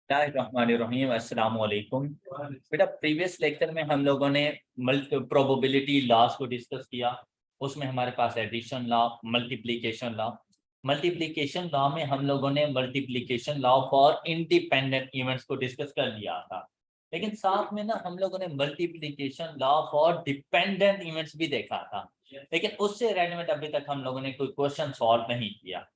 बिस्मिल्लाहिर्रहमानिर्रहीम, अस्सलाम वालेकुम। बेटा, प्रीवियस लेक्चर में हम लोगों ने प्रोबेबिलिटी लॉस को डिस्कस किया। उसमें हमारे पास addition law, multiplication law. Multiplication law में हम लोगों ने multiplication law for independent events को डिस्कस कर लिया था, लेकिन साथ में ना हम लोगों ने multiplication law for dependent events भी देखा था, लेकिन उससे रिलेवेंट अभी तक हम लोगों ने कोई क्वेश्चन सॉल्व नहीं किया।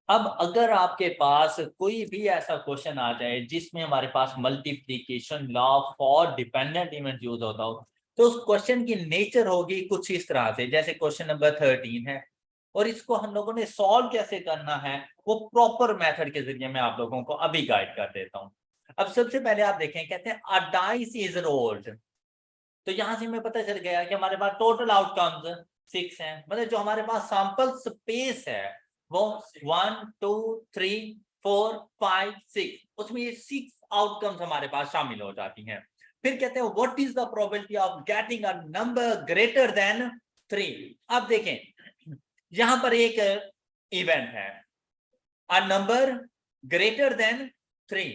अब अगर आपके पास कोई भी ऐसा क्वेश्चन आ जाए जिसमें हमारे पास multiplication law for dependent event use होता हो, तो उस क्वेश्चन की नेचर होगी कुछ इस तरह से, जैसे क्वेश्चन नंबर 13 है और इसको हम लोगों ने सॉल्व कैसे करना है वो प्रॉपर मेथड के जरिए मैं आप लोगों को अभी गाइड कर देता हूं। अब सबसे पहले आप देखें, कहते हैं अ डाइस इज रोल्ड। तो यहां से हमें पता चल गया कि हमारे पास टोटल आउटकम्स 6 हैं, मतलब जो हमारे पास सैंपल स्पेस है वो 1 2 3 4 5 6, उसमें ये 6 आउटकम्स हमारे पास शामिल हो जाती हैं। फिर कहते हैं what is the probability of getting a number greater than 3। अब देखें, यहां पर एक इवेंट है, अ नंबर ग्रेटर देन 3,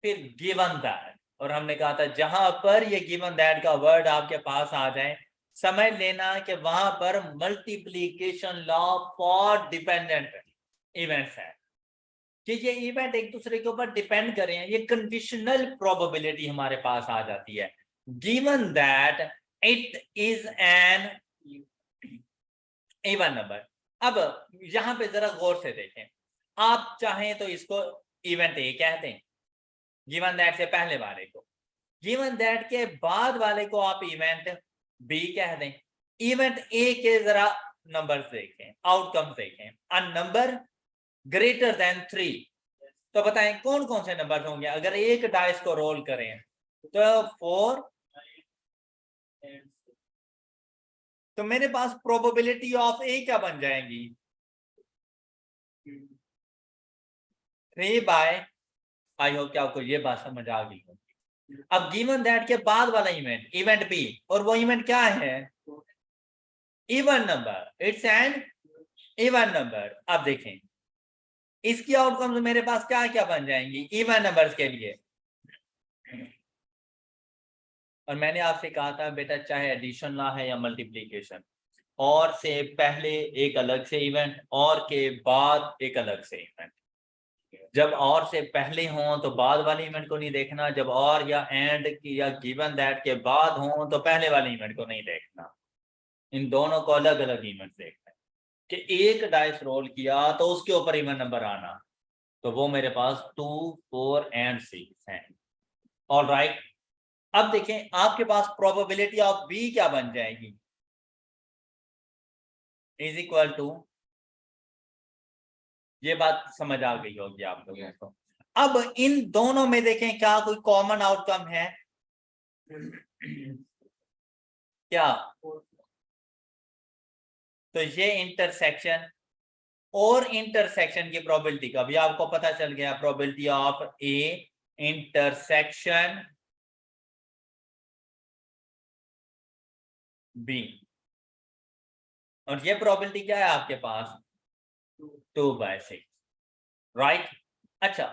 फिर गिवन दैट, और हमने कहा था जहां पर ये गिवन दैट का वर्ड आपके पास आ जाए, समझ लेना कि वहां पर multiplication law for dependent events है कि ये इवेंट एक दूसरे के ऊपर डिपेंड कर रहे हैं। ये कंडीशनल प्रोबेबिलिटी हमारे पास आ जाती है, given that it is an even number. अब यहां पे जरा गौर से देखें, आप चाहें तो इसको इवेंट ए कह दें, गिवन दैट से पहले वाले को, गिवन दैट के बाद वाले को आप इवेंट बी कह दें। इवेंट ए के जरा नंबर्स देखें, आउटकम्स देखें, अ नंबर ग्रेटर देन 3। तो बताएं कौन कौन से नंबर होंगे अगर एक डाइस को रोल करें? तो 4, तो मेरे पास प्रोबेबिलिटी ऑफ ए क्या बन जाएंगी? 3 बाय, आई होप कि आपको ये बात समझ आ गई होगी। अब गिवन दैट के बाद वाला इवेंट, इवेंट बी, और वो इवेंट क्या है? Even number, it's an even number. अब देखें इसकी आउटकम्स मेरे पास क्या क्या बन जाएंगी इवन नंबर्स के लिए। और मैंने आपसे कहा था बेटा, चाहे एडिशन लॉ है या मल्टीप्लिकेशन, और से पहले एक अलग से इवेंट और के बाद एक अलग से इवेंट। जब और से पहले हों तो बाद वाले इवेंट को नहीं देखना, जब और या एंड की या गिवन दैट के बाद हों तो पहले वाले इवेंट को नहीं देखना। इन दोनों को अलग अलग इवेंट देखना है कि एक डाइस रोल किया तो उसके ऊपर इवन नंबर आना, तो वो मेरे पास 2 4 एंड 6 है। ऑल राइट, अब देखें आपके पास प्रोबेबिलिटी ऑफ बी क्या बन जाएगी? इज इक्वल टू, ये बात समझ आ गई होगी आप लोगों को। अब इन दोनों में देखें क्या कोई कॉमन आउटकम है? क्या? तो ये इंटरसेक्शन और इंटरसेक्शन की प्रोबेबिलिटी का भी आपको पता चल गया, probability of A intersection B, और ये प्रोबेबिलिटी क्या है आपके पास? 2/6, राइट। अच्छा,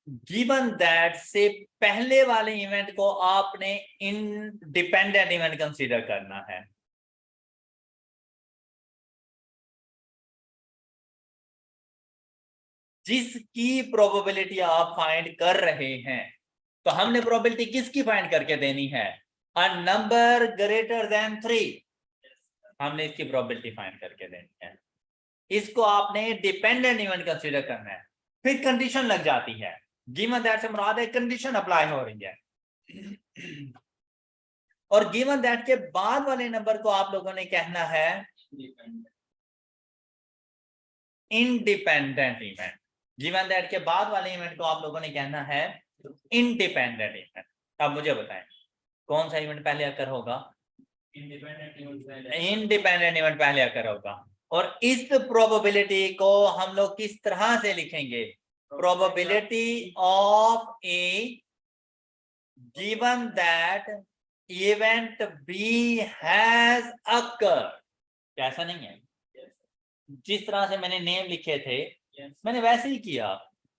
गिवन दैट से पहले वाले इवेंट को आपने इंडिपेंडेंट इवेंट कंसीडर करना है। जिसकी प्रोबेबिलिटी आप फाइंड कर रहे हैं, तो हमने प्रोबेबिलिटी किसकी फाइंड करके देनी है? अ नंबर ग्रेटर देन 3, हमने इसकी प्रोबेबिलिटी फाइंड करके देनी है। इसको आपने डिपेंडेंट इवेंट कंसीडर करना है। फिर कंडीशन लग जाती है, गिवन दैट से मुराद है कंडीशन अप्लाई हो रही है, और गिवन दैट के बाद वाले नंबर को आप लोगों ने कहना है इंडिपेंडेंट इवेंट। गिवन दैट के बाद वाले इवेंट को आप लोगों ने कहना है इंडिपेंडेंट इवेंट। अब मुझे बताएं कौन सा इवेंट पहले अकर होगा? इंडिपेंडेंट इवेंट पहले अकर होगा। और इस प्रोबेबिलिटी को हम लोग किस तरह से लिखेंगे? Probability of A given that event B has occurred. कैसा नहीं है? जिस तरह से मैंने नेम लिखे थे मैंने वैसे ही किया,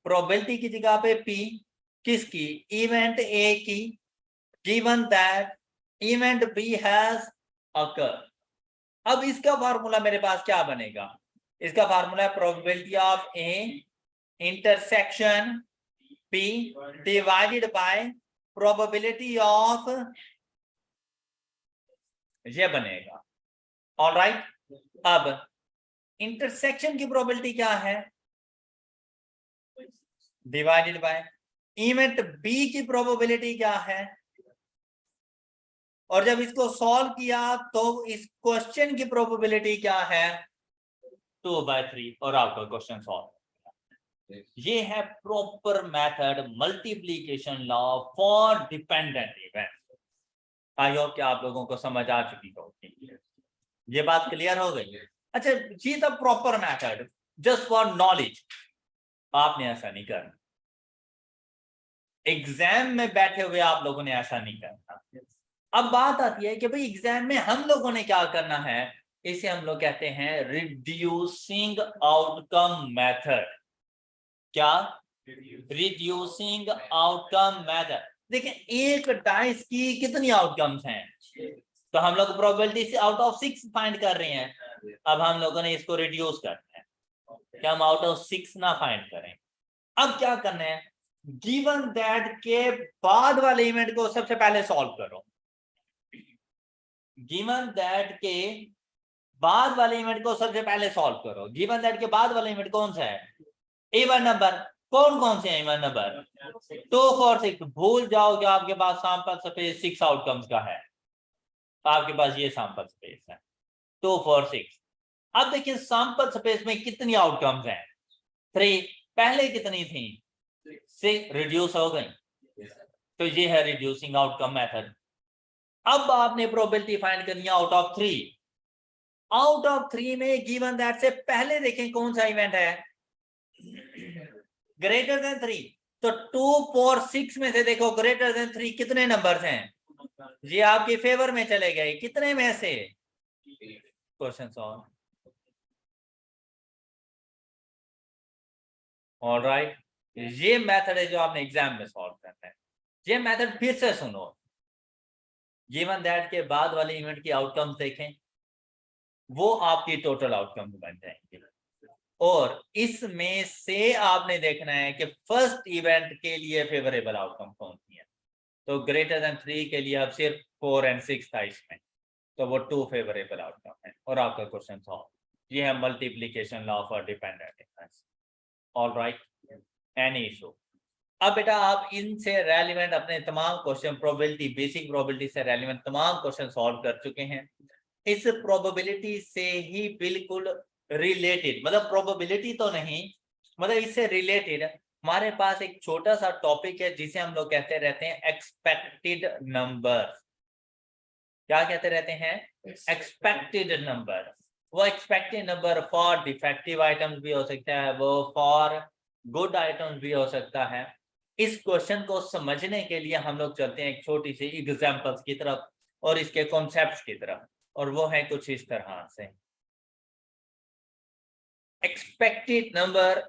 प्रोबेबिलिटी की जगह पे पी, किसकी? इवेंट ए की, given that event B has occur. अब इसका फार्मूला मेरे पास क्या बनेगा? इसका फार्मूला है probability of A intersection B divided by probability of, ये बनेगा। ऑलराइट, अब इंटरसेक्शन की प्रोबेबिलिटी क्या है? डिवाइडेड बाय इवेंट बी की प्रोबेबिलिटी क्या है? और जब इसको सॉल्व किया तो इस क्वेश्चन की प्रोबेबिलिटी क्या है? 2/3 और आपका क्वेश्चन सॉल्व। ये है proper method multiplication law for dependent event. I hope कि आप लोगों को समझ आ चुकी होगी, ये बात क्लियर हो गई। अच्छा, ये the proper method just for knowledge, आपने ऐसा नहीं करना। एग्जाम में बैठे हुए आप लोगों ने ऐसा नहीं करना। अब बात आती है कि भाई एग्जाम में हम लोगों ने क्या करना है, इसे हम लोग कहते हैं रिड्यूसिंग आउटकम मेथड। क्या? Reducing outcome method. देखिए, एक डाइस की कितनी आउटकम्स हैं? तो हम लोग प्रोबेबिलिटी से आउट ऑफ 6 फाइंड कर रहे हैं। अब हम लोगों ने इसको रिड्यूस करना है कि हम आउट ऑफ 6 ना फाइंड करें। अब क्या करना है? गिवन दैट के बाद वाले इवेंट को सबसे पहले सॉल्व करो। गिवन दैट के बाद वाले इवेंट को सबसे पहले सॉल्व करो। गिवन दैट के बाद वाला इवेंट कौन सा है? Even number. कौन कौन से हैं इवन नंबर? 2, 4, 6। भूल जाओ कि आपके पास सैंपल स्पेस 6 आउटकम्स का है, आपके पास ये सैंपल स्पेस है 2, 4, 6। अब देखिए सैंपल स्पेस में कितनी आउटकम्स हैं? 3। पहले कितनी थी? 6 रिड्यूस हो गई। तो ये है रिड्यूसिंग आउटकम मेथड। अब आपने प्रोबेबिलिटी फाइंड करनी है आउट ऑफ 3। आउट ऑफ 3 में गिवन दैट से पहले देखें कौन सा इवेंट है ग्रेटर देन 3। तो 2, 4, 6 में से देखो ग्रेटर देन 3 कितने नंबर्स हैं? ये आपके फेवर में चले गए। कितने में से? Question solve. ऑलराइट, ये मेथड है जो आपने एग्जाम में सॉल्व करना है। ये मेथड फिर से सुनो। गिवन दैट के बाद वाले इवेंट की आउटकम्स देखें, वो आपकी टोटल आउटकम बन जाएंगे। और इसमें से आपने देखना है कि फर्स्ट इवेंट के लिए फेवरेबल आउटकम कौन सी है। तो ग्रेटर देन 3 के लिए अब सिर्फ 4 और 6 था इसमें, तो वो 2 फेवरेबल आउटकम है और आपका क्वेश्चन सॉल्व। ये है multiplication law for dependent events. Alright, any issue? अब बेटा आप इनसे रेलिवेंट अपने तमाम क्वेश्चन प्रोबेबिलिटी, बेसिक प्रोबेबिलिटी से रेलिवेंट तमाम क्वेश्चन सॉल्व कर चुके हैं। इस प्रोबेबिलिटी से ही बिल्कुल रिलेटेड, मतलब प्रोबेबिलिटी तो नहीं, मतलब इससे रिलेटेड हमारे पास एक छोटा सा टॉपिक है जिसे हम लोग कहते रहते हैं एक्सपेक्टेड नंबर। क्या कहते रहते हैं? Expected number. वो expected number for defective items भी हो सकता है, वो फॉर गुड आइटम्स भी हो सकता है। इस क्वेश्चन को समझने के लिए हम लोग चलते हैं एक छोटी सी एग्जांपल्स की तरफ और इसके कॉन्सेप्ट्स की तरफ, और वो है कुछ इस तरह से। Expected number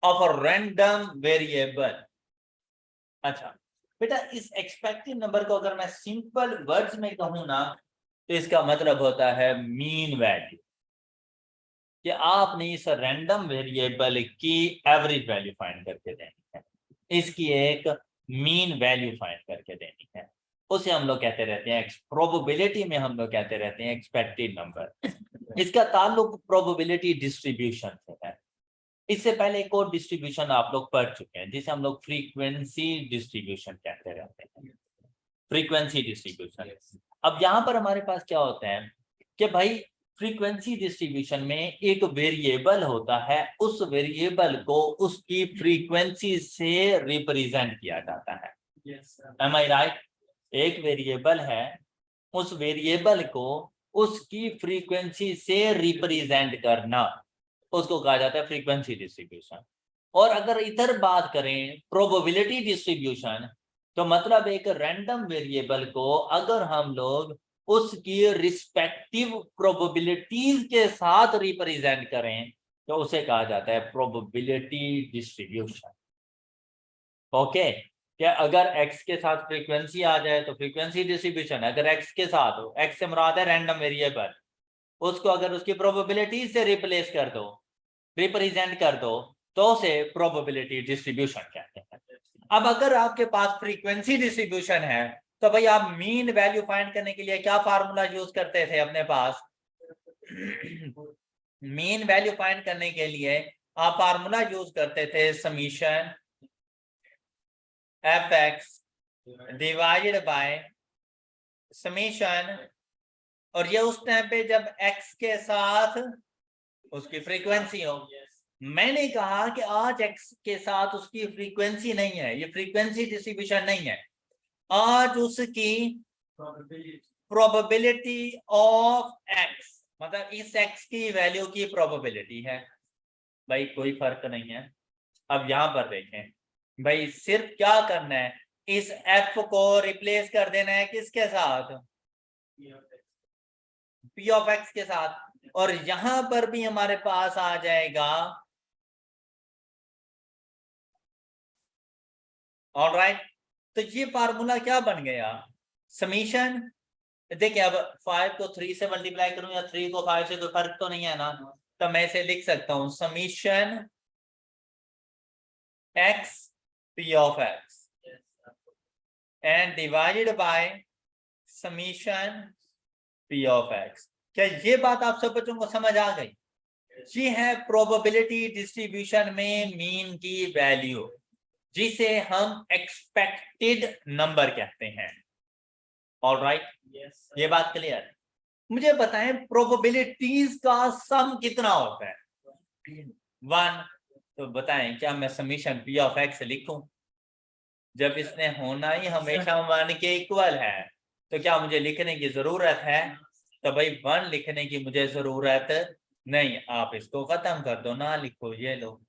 of a random variable. अच्छा बेटा, इस एक्सपेक्टेड नंबर को अगर मैं सिंपल वर्ड्स में कहूं ना, तो इसका मतलब होता है मीन वैल्यू, कि आपने इस रैंडम वेरिएबल की एवरेज वैल्यू फाइंड करके देनी है, इसकी एक मीन वैल्यू फाइंड करके देनी है। उसे हम लोग कहते रहते हैं, प्रोबेबिलिटी में हम लोग कहते रहते हैं एक्सपेक्टेड नंबर। इसका ताल्लुक प्रोबेबिलिटी डिस्ट्रीब्यूशन से है। इससे पहले एक और डिस्ट्रीब्यूशन आप लोग पढ़ चुके हैं जिसे हम लोग फ्रीक्वेंसी डिस्ट्रीब्यूशन कहते रहते हैं, फ्रीक्वेंसी डिस्ट्रीब्यूशन। अब यहाँ पर हमारे पास क्या होता है कि भाई फ्रीक्वेंसी डिस्ट्रीब्यूशन में एक वेरिएबल होता है, उस वेरिएबल को उसकी फ्रीक्वेंसी से रिप्रेजेंट किया जाता है। एम आई राइट? एक वेरिएबल है, उस वेरिएबल को उसकी फ्रीक्वेंसी से रिप्रेजेंट करना, उसको कहा जाता है फ्रीक्वेंसी डिस्ट्रीब्यूशन। और अगर इधर बात करें प्रोबेबिलिटी डिस्ट्रीब्यूशन, तो मतलब एक रैंडम वेरिएबल को अगर हम लोग उसकी रिस्पेक्टिव प्रोबेबिलिटीज के साथ रिप्रेजेंट करें तो उसे कहा जाता है प्रोबेबिलिटी डिस्ट्रीब्यूशन। ओके, क्या अगर x के साथ फ्रीक्वेंसी आ जाए तो फ्रीक्वेंसी डिस्ट्रीब्यूशन, अगर x के साथ हो, x से मुराद है रैंडम वेरिएबल, उसको अगर उसकी प्रोबेबिलिटी से रिप्लेस कर दो, रिप्रेजेंट कर दो, तो उसे प्रोबेबिलिटी डिस्ट्रीब्यूशन कहते हैं। अब अगर आपके पास फ्रीक्वेंसी डिस्ट्रीब्यूशन है तो भाई आप मीन वैल्यू फाइंड करने के लिए क्या फार्मूला यूज करते थे अपने पास? मीन वैल्यू फाइंड करने के लिए आप फार्मूला यूज करते थे summation F X divided by summation, और ये उस टाइम पे जब x के साथ उसकी फ्रीक्वेंसी हो। मैंने कहा कि आज x के साथ उसकी फ्रीक्वेंसी नहीं है, ये फ्रीक्वेंसी डिस्ट्रीब्यूशन नहीं है, आज उसकी प्रोबेबिलिटी ऑफ x, मतलब इस x की वैल्यू की प्रोबेबिलिटी है। भाई कोई फर्क नहीं है। अब यहां पर देखें भाई, सिर्फ क्या करना है, इस f को रिप्लेस कर देना है किसके साथ? p ऑफ x के साथ, और यहां पर भी हमारे पास आ जाएगा ऑलराइट। तो ये फार्मूला क्या बन गया? समीशन, देखिए अब 5 को 3 से मल्टीप्लाई करूं या 3 को 5 से, कोई फर्क तो नहीं है ना, तो मैं इसे लिख सकता हूं summation x p of x and divided by summation p of x। क्या ये बात आप सब बच्चों को समझ आ गई? ये है प्रोबेबिलिटी डिस्ट्रीब्यूशन में मीन की वैल्यू, जिसे हम एक्सपेक्टेड नंबर कहते हैं। ऑलराइट, ये बात क्लियर है? मुझे बताएं प्रोबेबिलिटीज का सम कितना होता है? 1। तो बताएं क्या मैं समीशन p ऑफ x लिखूं? जब इसने होना ही हमेशा 1 के इक्वल है, तो क्या मुझे लिखने की जरूरत है? तो भाई 1 लिखने की मुझे जरूरत नहीं, आप इसको खत्म कर दो, ना लिखो, ये लो।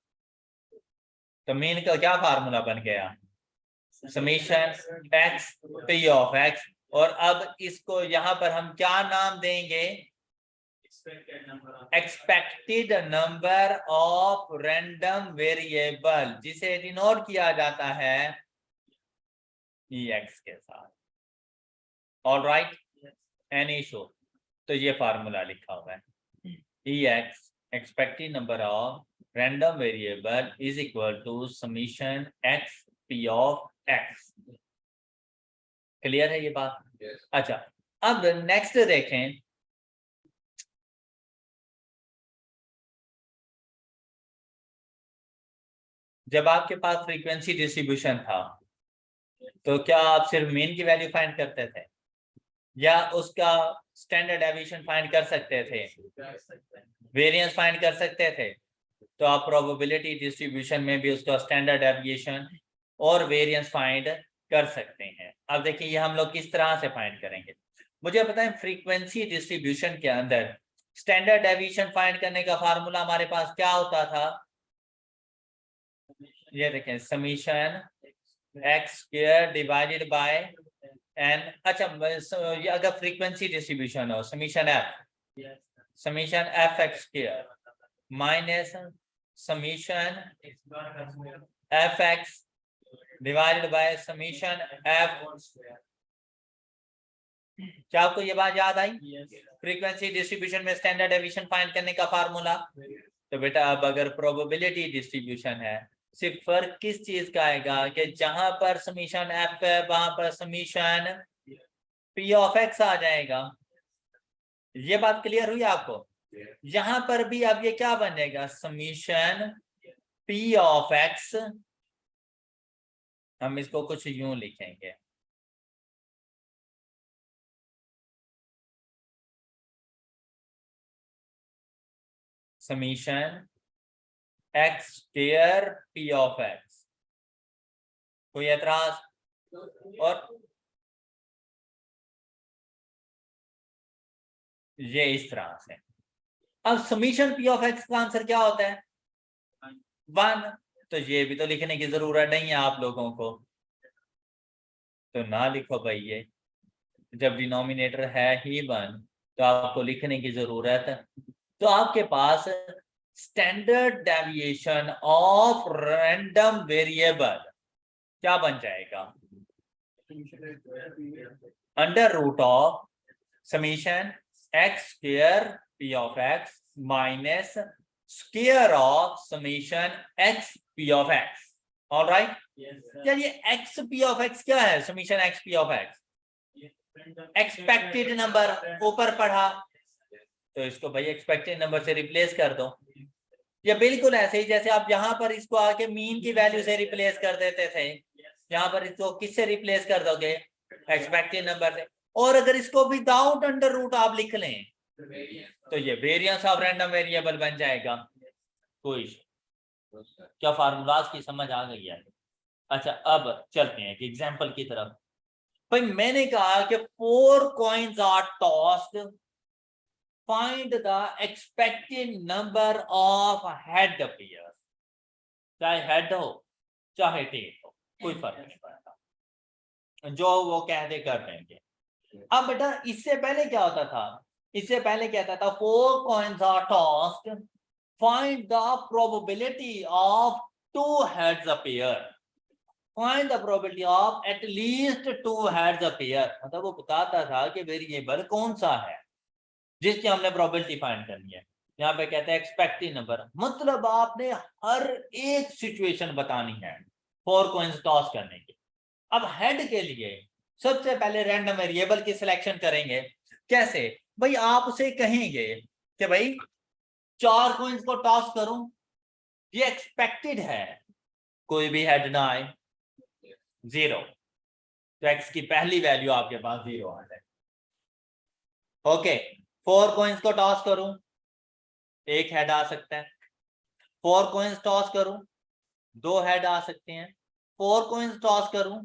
तो मीन का क्या फार्मूला बन गया? Summation x p of x, और अब इसको यहां पर हम क्या नाम देंगे? Expected number of random variable, जिसे डिनोट किया जाता है ex के साथ। ऑलराइट, एनी शो, तो ये फार्मूला लिखा हुआ है ex expected number of random variable is equal to summation x p of x। Clear है ये बात? अच्छा, अब नेक्स्ट देखें, जब आपके पास फ्रीक्वेंसी डिस्ट्रीब्यूशन था तो क्या आप सिर्फ मीन की वैल्यू फाइंड करते थे या उसका स्टैंडर्ड डेविएशन फाइंड कर सकते थे, वेरिएंस फाइंड कर सकते थे? तो आप प्रोबेबिलिटी डिस्ट्रीब्यूशन में भी उसका स्टैंडर्ड डेविएशन और वेरिएंस फाइंड कर सकते हैं। अब देखिए ये हम लोग किस तरह से फाइंड करेंगे। मुझे बताएं फ्रीक्वेंसी डिस्ट्रीब्यूशन के अंदर स्टैंडर्ड डेविएशन फाइंड करने का फार्मूला हमारे पास क्या होता था? ये देखें summation x square divided by N. अच्छा, ये अगर फ्रीक्वेंसी डिस्ट्रीब्यूशन हो, summation F X square minus summation F X divided by summation F. क्या आपको ये बात याद आई? फ्रीक्वेंसी डिस्ट्रीब्यूशन में स्टैंडर्ड डेविएशन फाइंड करने का फार्मूला। तो बेटा अब अगर प्रोबेबिलिटी डिस्ट्रीब्यूशन है, सिर्फ फर्क किस चीज का आएगा कि जहां पर समीशन एफ है वहां पर समीशन पी ऑफ एक्स आ जाएगा। ये बात क्लियर हुई आपको? यहां पर भी अब ये क्या बन जाएगा? समीशन पी ऑफ एक्स, हम इसको कुछ यूं लिखेंगे, summation x square p of x. कोई एतराज? और ये इस तरह से। अब समीशन पी ऑफ एक्स का आंसर क्या होता है? 1। तो ये भी तो लिखने की जरूरत नहीं है आप लोगों को, तो ना लिखो भाई, ये जब डिनोमिनेटर है ही 1 तो आपको लिखने की जरूरत है। तो आपके पास standard deviation of random variable क्या बन जाएगा? Under root of summation x square p of x minus square of summation x p of x. Alright, यार ये एक्स पी ऑफ एक्स क्या है? Summation x p of x expected number ऊपर पढ़ा, तो इसको भाई एक्सपेक्टेड नंबर से रिप्लेस कर दो। ये बिल्कुल ऐसे ही जैसे आप यहाँ पर इसको आके मीन की वैल्यू से रिप्लेस कर देते थे, यहाँ पर इसको किससे रिप्लेस कर दोगे? एक्सपेक्टेड नंबर से। और अगर इसको विदाउट अंडर रूट आप लिख लें तो ये वेरिएंस ऑफ रैंडम वेरिएबल बन जाएगा। कोई क्या फार्मूलाज की समझ आ गई है? अच्छा, अब चलते हैं कि एग्जाम्पल की तरफ। भाई मैंने कहा कि 4 coins are tossed, find the expected number of head appears. चाहे हेड हो चाहे टेल हो, कोई फर्क नहीं पड़ता, जो वो कहते कर देंगे। अब बेटा इससे पहले क्या होता था? इससे पहले कहता था 4 coins are tossed, find the probability of 2 heads appear. Find the probability of at least 2 heads appear. मतलब वो बताता था कि वेरिएबल कौन सा है जिसकी हमने प्रोबेबिलिटी फाइंड करनी है। यहाँ पे कहते हैं एक्सपेक्टेड नंबर, मतलब आपने हर एक सिचुएशन बतानी है 4 कॉइन्स टॉस करने की। अब हेड के लिए सबसे पहले रैंडम वेरिएबल की सिलेक्शन करेंगे। कैसे? भाई आप उसे कहेंगे कि भाई 4 कॉइन्स को टॉस करूं, ये एक्सपेक्टेड है कोई भी हेड ना आए, 0, तो एक्स की पहली वैल्यू आपके पास 0 आ जाए। ओके, 4 कॉइन्स को टॉस करूं, 1 हेड आ सकता है। 4 कॉइन्स टॉस करूं, 2 हेड आ सकते हैं। 4 कॉइन्स टॉस करूं,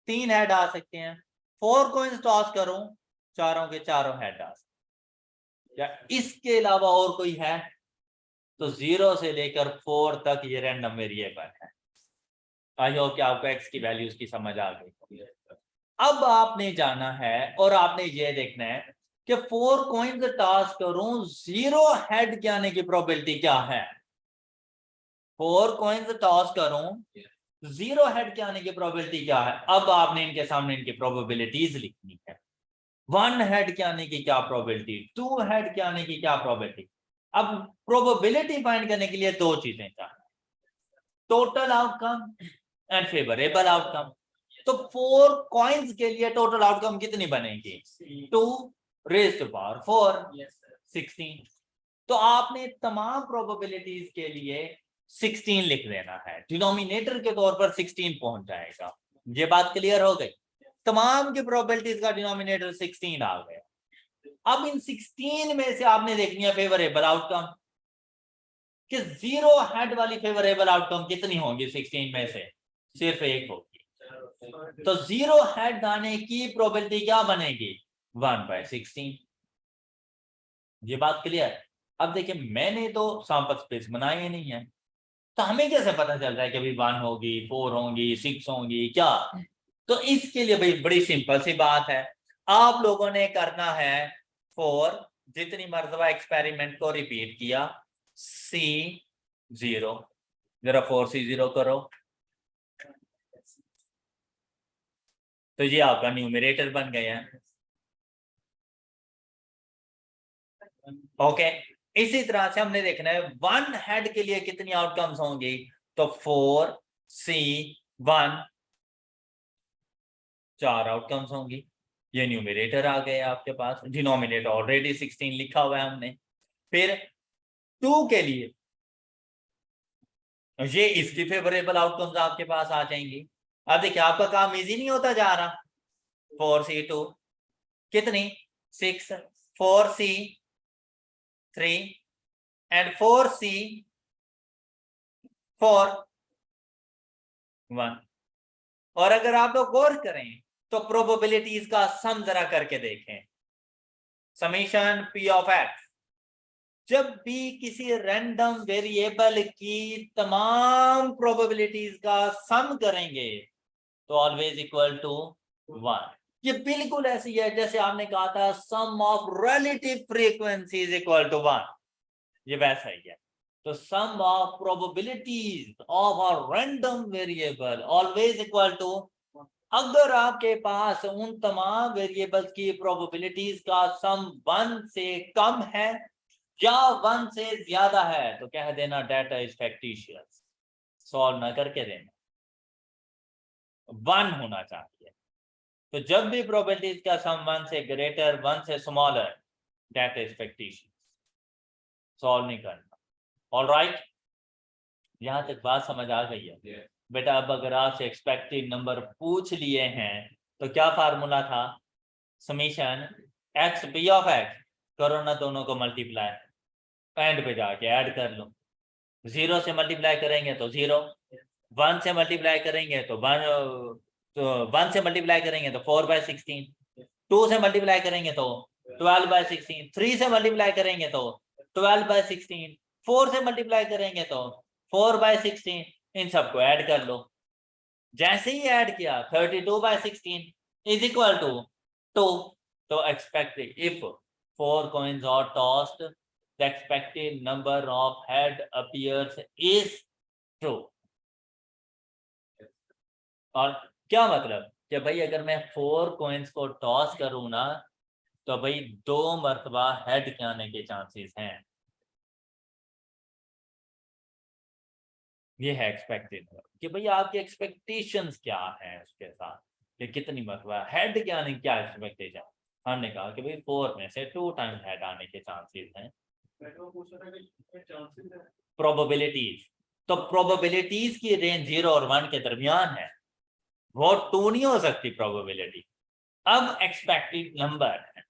3 हेड आ सकते हैं। 4 कॉइन्स टॉस करूं, चारों के चारों हेड आ सकते हैं। या इसके अलावा और कोई है? तो 0 से लेकर 4 तक ये रैंडम वेरिएबल है। आई होप कि आपको एक्स की वैल्यूज की समझ आ गई। अब आपने जाना है और आपने ये देखना है कि 4 कॉइन्स टॉस करूं, 0 हेड के आने की प्रोबेबिलिटी क्या है? 4 कॉइन्स टॉस करूं, 0 हेड के आने की प्रोबेबिलिटी क्या है? अब आपने इनके सामने इनकी प्रोबेबिलिटीज लिखनी है। 1 हेड के आने की क्या प्रोबेबिलिटी, 2 हेड के आने की क्या प्रोबेबिलिटी। अब प्रोबेबिलिटी फाइंड करने के लिए 2 चीजें चाहिए, total outcome and favourable outcome. तो 4 कॉइन्स के लिए टोटल आउटकम कितनी बनेगी? 2 रेज़्ड टू पावर 4, 16। तो आपने तमाम प्रोबेबिलिटीज के लिए 16 लिख देना है, डिनोमिनेटर के तौर पर 16 पहुंच जाएगा। ये बात क्लियर हो गई? तमाम की प्रोबेबिलिटीज का डिनोमिनेटर 16 आ गया। अब इन 16 में से आपने देखनी है फेवरेबल आउटकम, कि 0 हेड वाली फेवरेबल आउटकम कितनी होंगी 16 में से? सिर्फ 1 होगी। तो 0 हेड आने की प्रोबेबिलिटी क्या बनेगी? 1/16। ये बात क्लियर? अब देखिए मैंने तो सैंपल स्पेस बनाई ही नहीं है, तो हमें कैसे पता चल रहा है कि अभी 1 होगी, 4 होंगी, 6 होंगी क्या? तो इसके लिए भाई बड़ी सिंपल सी बात है, आप लोगों ने करना है 4 जितनी मर्तबा एक्सपेरिमेंट को रिपीट किया, C0, जरा 4C0 करो, तो ये आपका न्यूमरेटर बन गया है। ओके, इसी तरह से हमने देखना है 1 हेड के लिए कितनी आउटकम्स होंगी, तो 4C1, 4 आउटकम्स होंगी। ये न्यूमरेटर आ गए आपके पास, डिनोमिनेटर ऑलरेडी 16 लिखा हुआ है हमने। फिर 2 के लिए ये इसकी फेवरेबल आउटकम्स आपके पास आ जाएंगी। अब देखिए आपका काम इजी नहीं होता जा रहा। 4C2 कितनी? 6, 4C3 एंड 4C4, 1। और अगर आप लोग गौर करें तो प्रोबेबिलिटीज का सम जरा करके देखें। समीशन P ऑफ एक्स, जब भी किसी रैंडम वेरिएबल की तमाम प्रोबेबिलिटीज का सम करेंगे तो ऑलवेज इक्वल टू 1। ये बिल्कुल ऐसी है जैसे आपने कहा था sum of relative frequencies equal to 1, ये वैसा ही है। तो sum of probabilities of a random variable always equal to, अगर आपके पास उन तमाम वेरिएबल्स की प्रोबेबिलिटीज का सम 1 से कम है या 1 से ज्यादा है तो कह देना डेटा इज फैक्टिशियस, सॉल्व ना करके देना, 1 होना चाहिए। तो जब भी प्रोबेबिलिटीज का सम 1 से ग्रेटर 1 से smaller data is factitious, solve नहीं करना। ऑलराइट, यहां तक बात समझ आ गई है? बेटा अब अगर आपसे एक्सपेक्टेड नंबर पूछ लिए हैं तो क्या फार्मूला था? Summation x p of x, करो ना दोनों को मल्टीप्लाई, एंड पे जाके ऐड कर लो। 0 से मल्टीप्लाई करेंगे तो 0, 1 से मल्टीप्लाई करेंगे तो 1, तो 1 से मल्टीप्लाई करेंगे तो 4/16, 2 से मल्टीप्लाई करेंगे तो 12/16, 3 से मल्टीप्लाई करेंगे तो 12/16, 4 से मल्टीप्लाई करेंगे तो 4/16, इन सबको ऐड कर लो। जैसे ही ऐड किया 32/16 इज इक्वल टू 2, तो expected if 4 coins are tossed, the expected number of head appears is true। और क्या मतलब कि भाई अगर मैं 4 coins को टॉस करूं ना तो भाई 2 मर्तबा हेड के आने के चांसेस हैं। ये है एक्सपेक्टेड कि भाई आपकी एक्सपेक्टेशंस क्या है उसके साथ, कि कितनी मरतबा हेड के आने की क्या एक्सपेक्टेशन। हमने कहा कि भाई 4 में से 2 टाइम्स हेड आने के चांसेस हैं। प्रोबेबिलिटीज, तो प्रोबेबिलिटीज की रेंज 0 और 1 के दरमियान है, वो 2 नहीं हो सकती प्रोबेबिलिटी। अब एक्सपेक्टेड नंबर है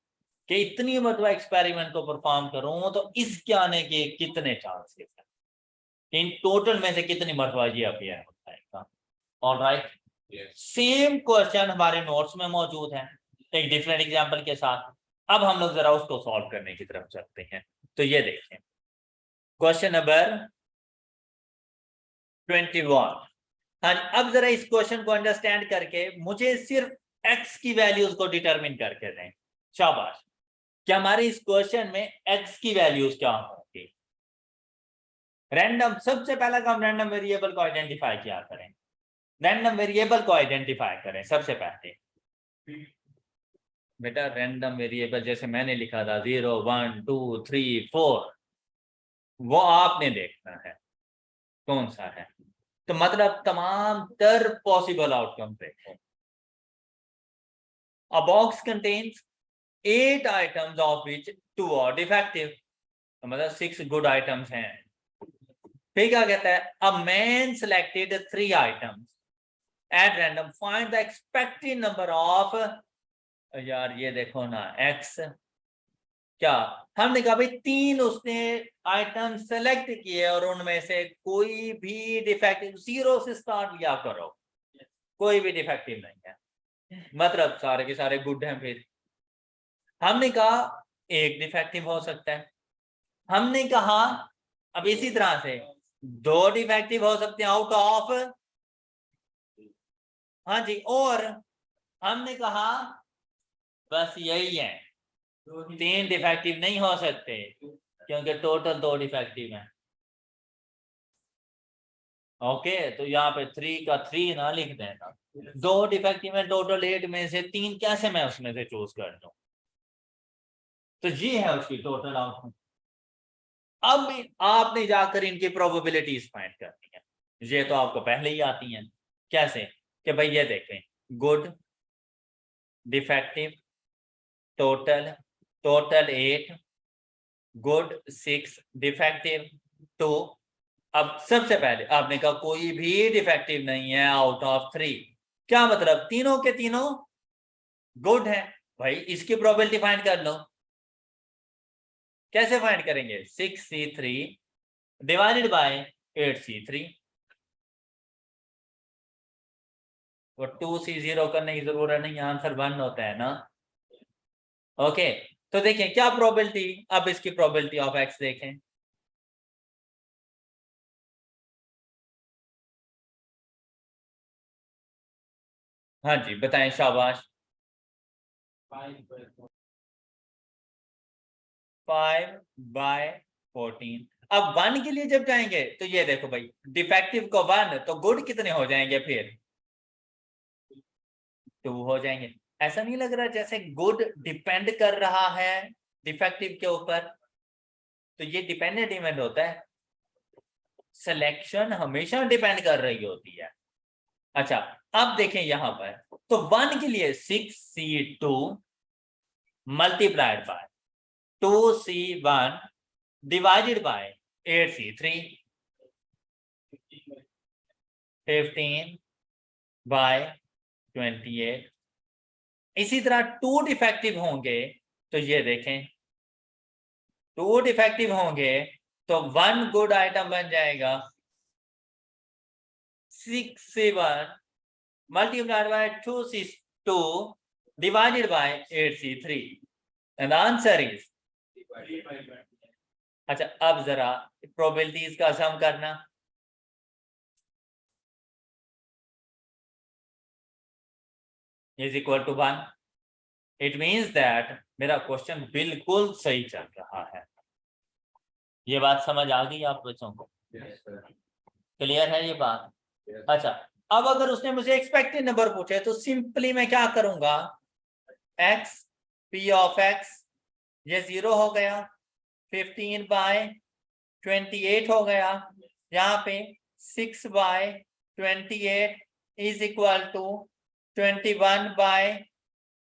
कि इतनी मरतबा एक्सपेरिमेंट को परफॉर्म करूं तो इसके आने के कितने चांसेस हैं, इन टोटल में से कितनी मरतबा ये अपीयर होता है। ऑलराइट, सेम क्वेश्चन हमारे नोट्स में मौजूद है एक डिफरेंट एग्जांपल के साथ। अब हम लोग जरा उसको सॉल्व करने की तरफ चलते हैं। तो ये देखें क्वेश्चन नंबर 21। हाँ, अब जरा इस क्वेश्चन को अंडरस्टैंड करके मुझे सिर्फ x की वैल्यूज को डिटरमिन करके दें। शाबाश, क्या हमारे इस क्वेश्चन में x की वैल्यूज क्या होंगी? रैंडम, सबसे पहला काम रैंडम वेरिएबल को आइडेंटिफाई किया करें। रैंडम वेरिएबल को आइडेंटिफाई करें सबसे पहले। बेटा रैंडम वेरिएबल जैसे मैंने लिखा था 0 1 2 3 4, वो आपने देखना है कौन सा है। तो मतलब तमाम तर पॉसिबल आउटकम देखो। A box contains 8 items of which 2 are defective, तो मतलब 6 गुड आइटम्स हैं। फिर क्या कहता है? A man selected 3 items at random, find the expected number of, यार ये देखो ना x, क्या हमने कहा भाई 3 उसने आइटम सेलेक्ट किए और उनमें से कोई भी डिफेक्टिव, 0 से स्टार्ट लिया करो, कोई भी डिफेक्टिव नहीं है, मतलब सारे के सारे गुड हैं। फिर हमने कहा एक डिफेक्टिव हो सकता है, हमने कहा अब इसी तरह से 2 डिफेक्टिव हो सकते हैं आउट ऑफ, हाँ जी, और हमने कहा बस यही है, 3 डिफेक्टिव नहीं हो सकते क्योंकि टोटल 2 डिफेक्टिव हैं। ओके, तो यहाँ पे 3 का 3 ना लिख देना, 2 डिफेक्टिव में टोटल 8 में से 3 कैसे मैं उसमें से चूज कर दूं? तो ये है उसकी टोटल आउटकम। अब आपने जाकर इनकी प्रोबेबिलिटीज फाइंड करनी है, ये तो आपको पहले ही आती हैं। कैसे? कि भाई ये देखें, good, defective, total, total 8, good 6, defective 2। अब सबसे पहले आपने कहा कोई भी डिफेक्टिव नहीं है आउट ऑफ 3, क्या मतलब तीनों के तीनों गुड है। भाई इसकी प्रोबेबिलिटी फाइंड कर लो। कैसे फाइंड करेंगे? 6c3 डिवाइडेड बाय 8c3, वो 2c0 करने की जरूरत नहीं, आंसर 1 होता है ना। ओके, तो देखें क्या प्रोबेबिलिटी, अब इसकी प्रोबेबिलिटी ऑफ x देखें। हाँ जी बताएं, शाबाश। 5/14, अब 1 के लिए जब जाएंगे तो ये देखो भाई, डिफेक्टिव को 1 तो गुड कितने हो जाएंगे फिर 2 हो जाएंगे। ऐसा नहीं लग रहा जैसे गुड डिपेंड कर रहा है डिफेक्टिव के ऊपर? तो ये डिपेंडेंट इवेंट होता है, सिलेक्शन हमेशा डिपेंड कर रही होती है। अच्छा, अब देखें यहां पर, तो 1 के लिए 6C2 multiplied by 2C1 divided by 8C3 15 by 28। इसी तरह 2 डिफेक्टिव होंगे तो ये देखें, 2 डिफेक्टिव होंगे तो 1 गुड आइटम बन जाएगा 6C1 multiplied by 2C2 divided by 8C3 and the answer is, अच्छा अब जरा प्रोबेबिलिटीज का सम करना। Is equal to 1। It means that मेरा क्वेश्चन बिल्कुल सही चल रहा है। ये बात समझ आ गई आप बच्चों को? क्लियर है ये बात? अच्छा, अब अगर उसने मुझे एक्सपेक्टेड नंबर पूछे तो सिंपली मैं क्या करूंगा, x p ऑफ x ये 0 हो गया, 15 बाय 28 हो गया, यहाँ पे 6 by 28 is equal to 21 by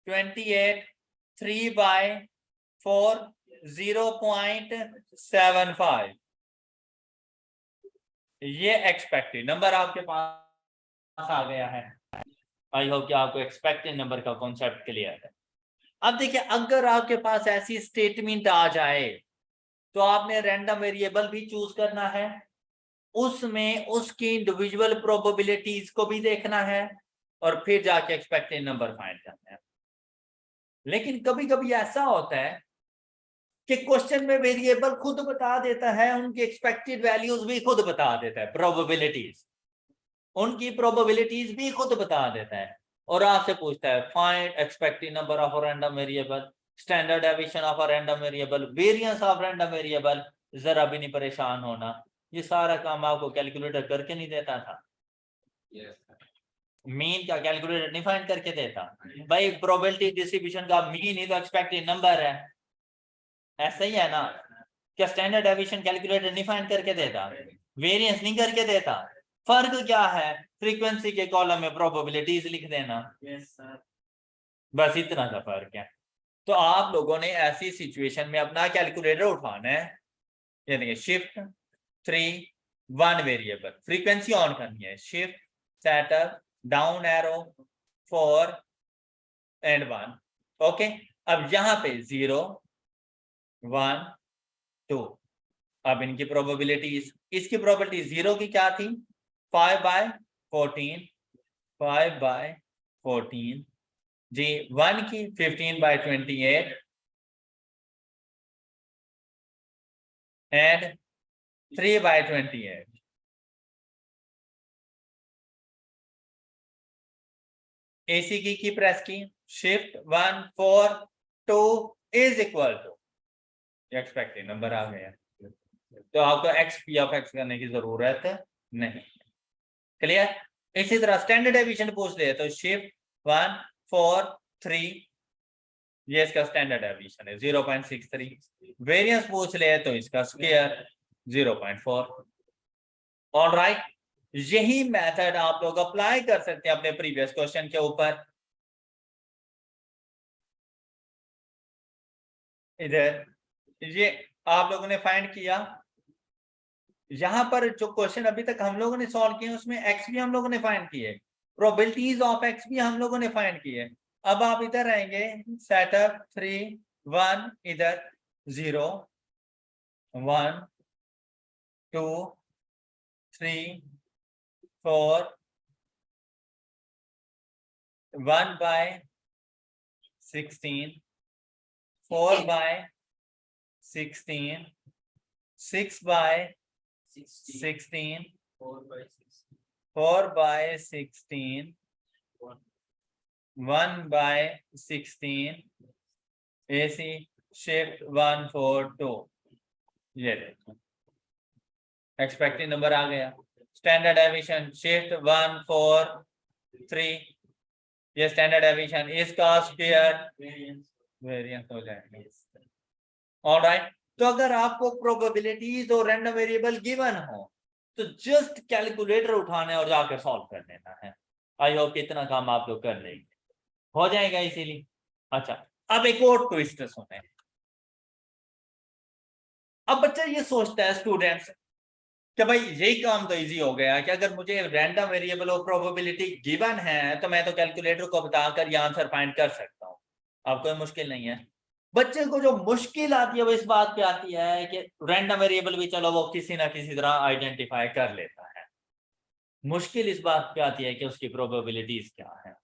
28, 3 by 4 0.75। ये एक्सपेक्टेड नंबर आपके पास आ गया है। आई होप कि आपको एक्सपेक्टेड नंबर का कॉन्सेप्ट क्लियर है। अब देखिए, अगर आपके पास ऐसी स्टेटमेंट आ जाए तो आपने रैंडम वेरिएबल भी चूज करना है, उसमें उसकी इंडिविजुअल प्रोबेबिलिटीज को भी देखना है और फिर जाके एक्सपेक्टेड नंबर फाइंड करना है। लेकिन कभी कभी ऐसा होता है कि क्वेश्चन में वेरिएबल खुद बता देता है, उनकी एक्सपेक्टेड वैल्यूज भी खुद बता देता है, प्रोबेबिलिटीज उनकी प्रोबेबिलिटीज भी खुद बता देता है और आपसे पूछता है find expected number of a random variable, standard deviation of a random variable, variance of random variable. जरा भी नहीं परेशान होना, ये सारा काम आपको कैलकुलेटर करके नहीं देता था। मीन क्या कैलकुलेटर नहीं फाइंड करके देता भाई? प्रोबेबिलिटी डिस्ट्रीब्यूशन का मीन ही तो एक्सपेक्टेड नंबर है, ऐसा ही है ना? क्या स्टैंडर्ड डेविएशन कैलकुलेटर नहीं फाइंड करके देता, वेरिएंस नहीं करके देता? फर्क क्या है, फ्रीक्वेंसी के कॉलम में प्रोबेबिलिटीज लिख देना। बस इतना सा फर्क है। तो आप लोगों ने ऐसी सिचुएशन में अपना कैलकुलेटर उठाना है, ये देखिए शिफ्ट 3 1 वेरिएबल, फ्रीक्वेंसी ऑन करनी है, shift setup down arrow 4 and 1। Okay, अब यहां पे 0 1 2, अब इनकी प्रोबेबिलिटीज, इसकी प्रोबेबिलिटी 0 की क्या थी, 5 बाय 14, 5 बाय 14 जी, 1 की 15 बाय 28 एंड 3 बाय 28। एसी की प्रेस की, shift 1 4 2 is equal to, expected number आ गया, तो आपको एक्स पी ऑफ एक्स करने की जरूरत नहीं। क्लियर? इसी तरह स्टैंडर्ड डेविएशन पूछ ले तो शिफ्ट 1 4 3, ये इसका स्टैंडर्ड डेविएशन है 0.63। वेरिएंस पूछ ले तो इसका स्क्वायर 0.4। ऑलराइट, यही मेथड आप लोग अप्लाई कर सकते हैं अपने प्रीवियस क्वेश्चन के ऊपर। इधर ये आप लोगों ने फाइंड किया, यहां पर जो क्वेश्चन अभी तक हम लोगों ने सॉल्व किए उसमें एक्स भी हम लोगों ने फाइंड किए, प्रोबेबिलिटीज ऑफ एक्स भी हम लोगों ने फाइंड किए। अब आप इधर आएंगे, सेटअप 3 1, इधर 0 1 2 3 4 1 by 16 4 by 16 6 by 16 4 by 16 1 by 16 AC shift 1 4 2। ये देखो एक्सपेक्टेड नंबर आ गया। स्टैंडर्ड डेविएशन शिफ्ट 1 4 3, ये स्टैंडर्ड डेविएशन, इसका स्क्वायर वेरिएंस हो जाएगा। ऑलराइट, तो अगर आपको प्रोबेबिलिटीज और रैंडम वेरिएबल गिवन हो तो जस्ट कैलकुलेटर उठाना है और जाकर सॉल्व कर लेना है। आई होप इतना काम आप लोग कर लेंगे, हो जाएगा इसीलिए। अच्छा, अब एक और ट्विस्ट सुने। अब बच्चा ये सोचता है स्टूडेंट्स कि भाई यही काम तो इजी हो गया कि अगर मुझे रैंडम वेरिएबल और प्रोबेबिलिटी गिवन है तो मैं तो कैलकुलेटर को बताकर ये आंसर फाइंड कर सकता हूँ, अब कोई मुश्किल नहीं है। बच्चे को जो मुश्किल आती है वो इस बात पे आती है कि रैंडम वेरिएबल भी चलो वो किसी ना किसी तरह आइडेंटिफाई कर लेता है, मुश्किल इस बात पे आती है कि उसकी प्रोबेबिलिटीज क्या है।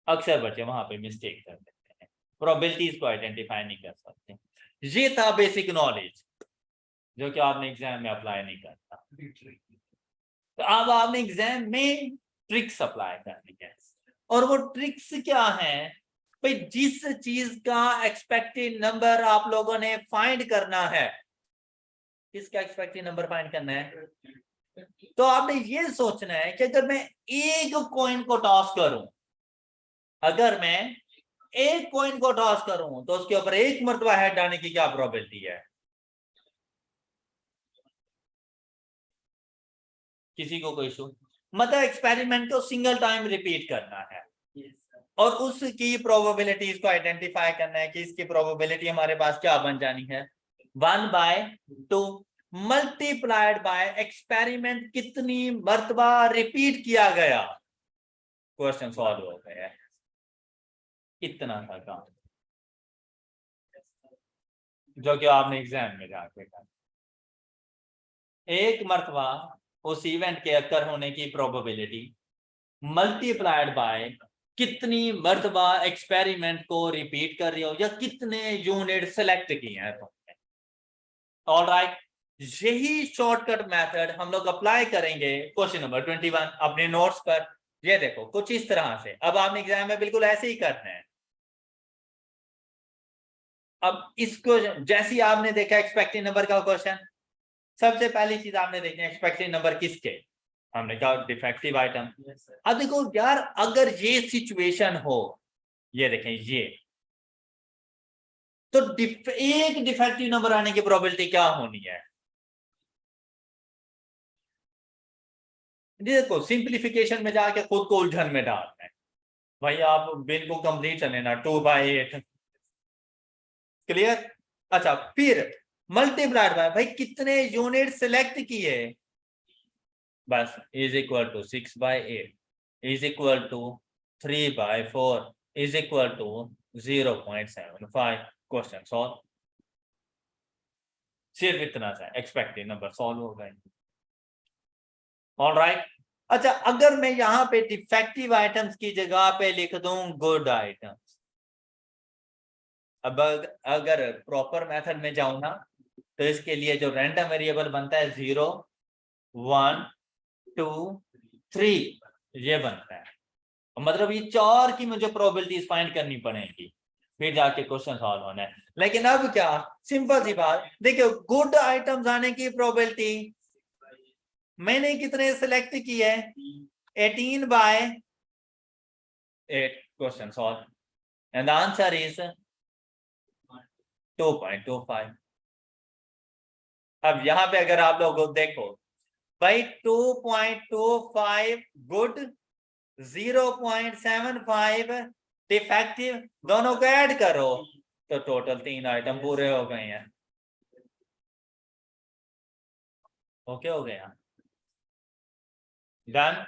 अक्सर बच्चे वहां पे मिस्टेक कर देते हैं, प्रोबेबिलिटीज को आइडेंटिफाई नहीं कर सकते। ये था बेसिक नॉलेज जो कि आपने एग्जाम में अप्लाई नहीं करता, तो अब आपने एग्जाम में ट्रिक्स अप्लाई करनी है। और वो ट्रिक्स क्या है भाई, जिस चीज का एक्सपेक्टेड नंबर आप लोगों ने फाइंड करना है, किसका एक्सपेक्टेड नंबर फाइंड करना है, तो आपने ये सोचना है कि अगर मैं एक कॉइन को टॉस करूं, अगर मैं एक कॉइन को टॉस करूं तो उसके ऊपर एक मर्तबा हेड आने की क्या प्रोबेबिलिटी है। किसी को कोई इशू, मतलब एक्सपेरिमेंट को सिंगल टाइम रिपीट करना है और उसकी प्रोबेबिलिटीज को आइडेंटिफाई करना है कि इसकी प्रोबेबिलिटी हमारे पास क्या बन जानी है, 1/2 मल्टीप्लाइड बाय एक्सपेरिमेंट कितनी मर्तबा रिपीट किया गया, क्वेश्चन सॉल्व हो गया। इतना था काम जो कि आपने एग्जाम में जाके करना। एक मर्तबा उस इवेंट के अक्कर होने की प्रोबेबिलिटी मल्टीप्लाइड बाय कितनी मर्तबा एक्सपेरिमेंट को रिपीट कर रही हो या कितने यूनिट सेलेक्ट किए हैं तुमने। ऑलराइट, यही शॉर्टकट मेथड हम लोग अप्लाई करेंगे क्वेश्चन नंबर 21 अपने नोट्स पर। ये देखो कुछ इस तरह से, अब आपने एग्जाम में बिल्कुल ऐसे ही करना है। अब इसको जैसे आपने देखा एक्सपेक्टेड नंबर का क्वेश्चन, सबसे पहली चीज आपने देखी एक्सपेक्टेड नंबर किसके, हमने कहा डिफेक्टिव आइटम। अब देखो यार, अगर ये सिचुएशन हो, ये देखें ये, तो एक डिफेक्टिव नंबर आने की प्रोबेबिलिटी क्या होनी है। देखो सिंप्लीफिकेशन में जाके खुद को उलझन में डालना है भाई, आप बिन को कंप्लीट चले ना 2/8, क्लियर। अच्छा, फिर मल्टीप्लाइड बाय भाई कितने यूनिट सिलेक्ट किए, बस is equal to 6/8 is equal to 3/4 is equal to 0.75, question solve. सिर्फ इतना सा एक्सपेक्टेड नंबर सॉल्व हो गए। ऑलराइट, अच्छा अगर मैं यहां पे डिफेक्टिव आइटम्स की जगह पे लिख दूं गुड आइटम्स, अब अगर प्रॉपर मेथड में जाऊं ना तो इसके लिए जो रैंडम वेरिएबल बनता है 0 1 2 3 ये बनता है, मतलब ये 4 की मुझे प्रोबेबिलिटीज फाइंड करनी पड़ेगी फिर जाके क्वेश्चन सॉल्व होना है। लेकिन अब क्या, सिंपल सी बात, देखिए गुड आइटम्स आने की प्रोबेबिलिटी मैंने कितने सिलेक्ट किए, 18/8, question solve and the answer is 2.25। अब यहां पे अगर आप लोग देखो भाई 2.25 गुड, 0.75 डिफेक्टिव, दोनों को ऐड करो तो टोटल 3 आइटम पूरे हो गए हैं। ओके हो गया, डन।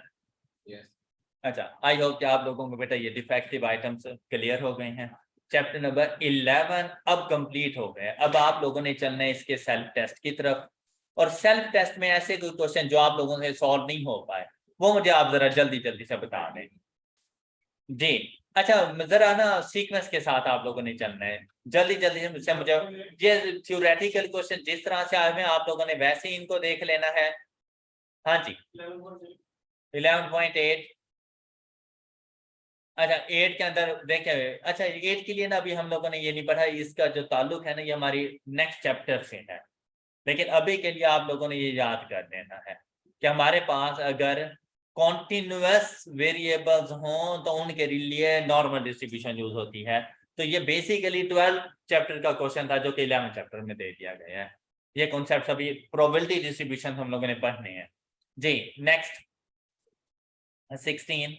अच्छा, आई होप कि आप लोगों को बेटा ये डिफेक्टिव आइटम्स क्लियर हो गए हैं। चैप्टर नंबर 11 अब कंप्लीट हो गए। अब आप लोगों ने चलना है इसके सेल्फ टेस्ट की तरफ, और सेल्फ टेस्ट में ऐसे कोई क्वेश्चन जो आप लोगों से सॉल्व नहीं हो पाए वो मुझे आप जरा जल्दी जल्दी से बता दें जी। अच्छा जरा ना सीक्वेंस के साथ आप लोगों ने चलना है, जल्दी जल्दी से मुझे ये थ्योरेटिकल क्वेश्चन जिस तरह से आए हैं आप लोगों ने वैसे ही इनको देख लेना है। हाँ जी 11.8, अच्छा 8 के अंदर देखे, अच्छा 8 के लिए ना अभी हम लोगों ने ये नहीं पढ़ा, इसका जो ताल्लुक है ना ये हमारी नेक्स्ट चैप्टर से है। लेकिन अभी के लिए आप लोगों ने ये याद कर लेना है कि हमारे पास अगर कॉन्टिन्यूअस वेरिएबल्स हों तो उनके लिए नॉर्मल डिस्ट्रीब्यूशन यूज होती है। तो ये बेसिकली 12 चैप्टर का क्वेश्चन था जो कि 11 चैप्टर में दे दिया गया है। ये कॉन्सेप्ट अभी प्रोबेबिलिटी डिस्ट्रीब्यूशन हम लोगों ने पढ़ने हैं जी। नेक्स्ट 16।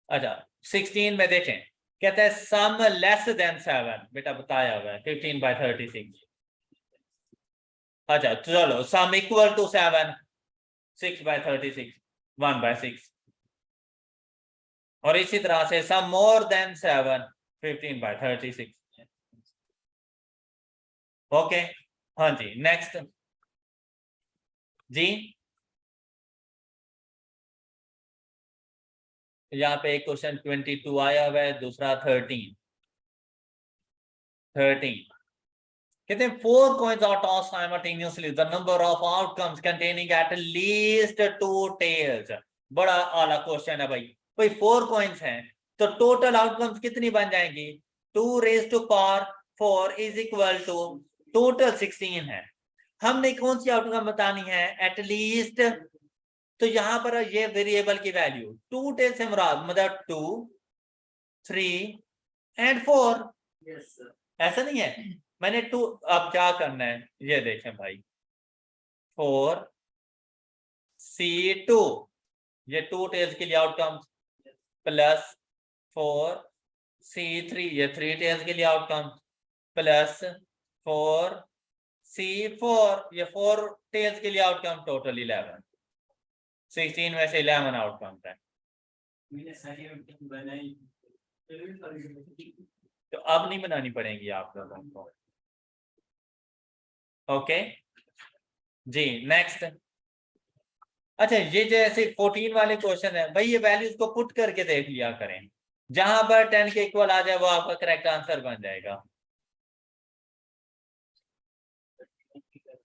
अच्छा 16 में देखें, कहते हैं सम लेस देन 7, बेटा बताया हुआ है 15/36। अच्छा चलो सम इक्वल टू 7, 6/36, 1/6। और इसी तरह से सम मोर देन 7, 15/36। ओके हाँ जी। नेक्स्ट जी, यहाँ पे एक क्वेश्चन 22 आया हुआ है, दूसरा 13। कहते हैं 4 coins are tossed simultaneously, the number of outcomes containing at least 2 tails। बड़ा आला क्वेश्चन है भाई। भाई 4 coins हैं तो टोटल आउटकम्स कितनी बन जाएंगी? 2⁴ इज इक्वल टू टोटल 16 है। हमने कौन सी आउटकम बतानी है? एटलीस्ट। तो यहां पर ये वेरिएबल की वैल्यू 2 टेल से मुराद मतलब 2, 3 एंड 4। ऐसा नहीं है मैंने 2। अब क्या करना है ये देखें भाई, 4C2 ये 2 टेल्स के लिए आउटकम, प्लस 4C3 ये 3 टेल्स के लिए आउटकम, प्लस 4C4 ये 4 टेल्स के लिए आउटकम, टोटल 11। 16 में से 11 आउटकम है। तो अब नहीं बनानी पड़ेगी आप लोगों को। ओके जी। नेक्स्ट। अच्छा ये जैसे 14 वाले क्वेश्चन है भाई, ये वैल्यूज को पुट करके देख लिया करें, जहां पर 10 के इक्वल आ जाए वो आपका करेक्ट आंसर बन जाएगा।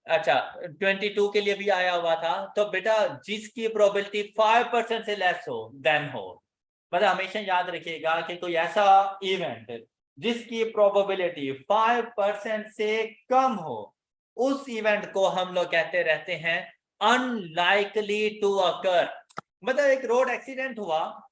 अच्छा 22 के लिए भी आया हुआ था, तो बेटा जिसकी प्रोबेबिलिटी 5% से लेस हो देन हो, मतलब हमेशा याद रखिएगा कि कोई ऐसा इवेंट जिसकी प्रोबेबिलिटी 5% से कम हो, उस इवेंट को हम लोग कहते रहते हैं अनलाइकली टू अकर। मतलब एक रोड एक्सीडेंट हुआ,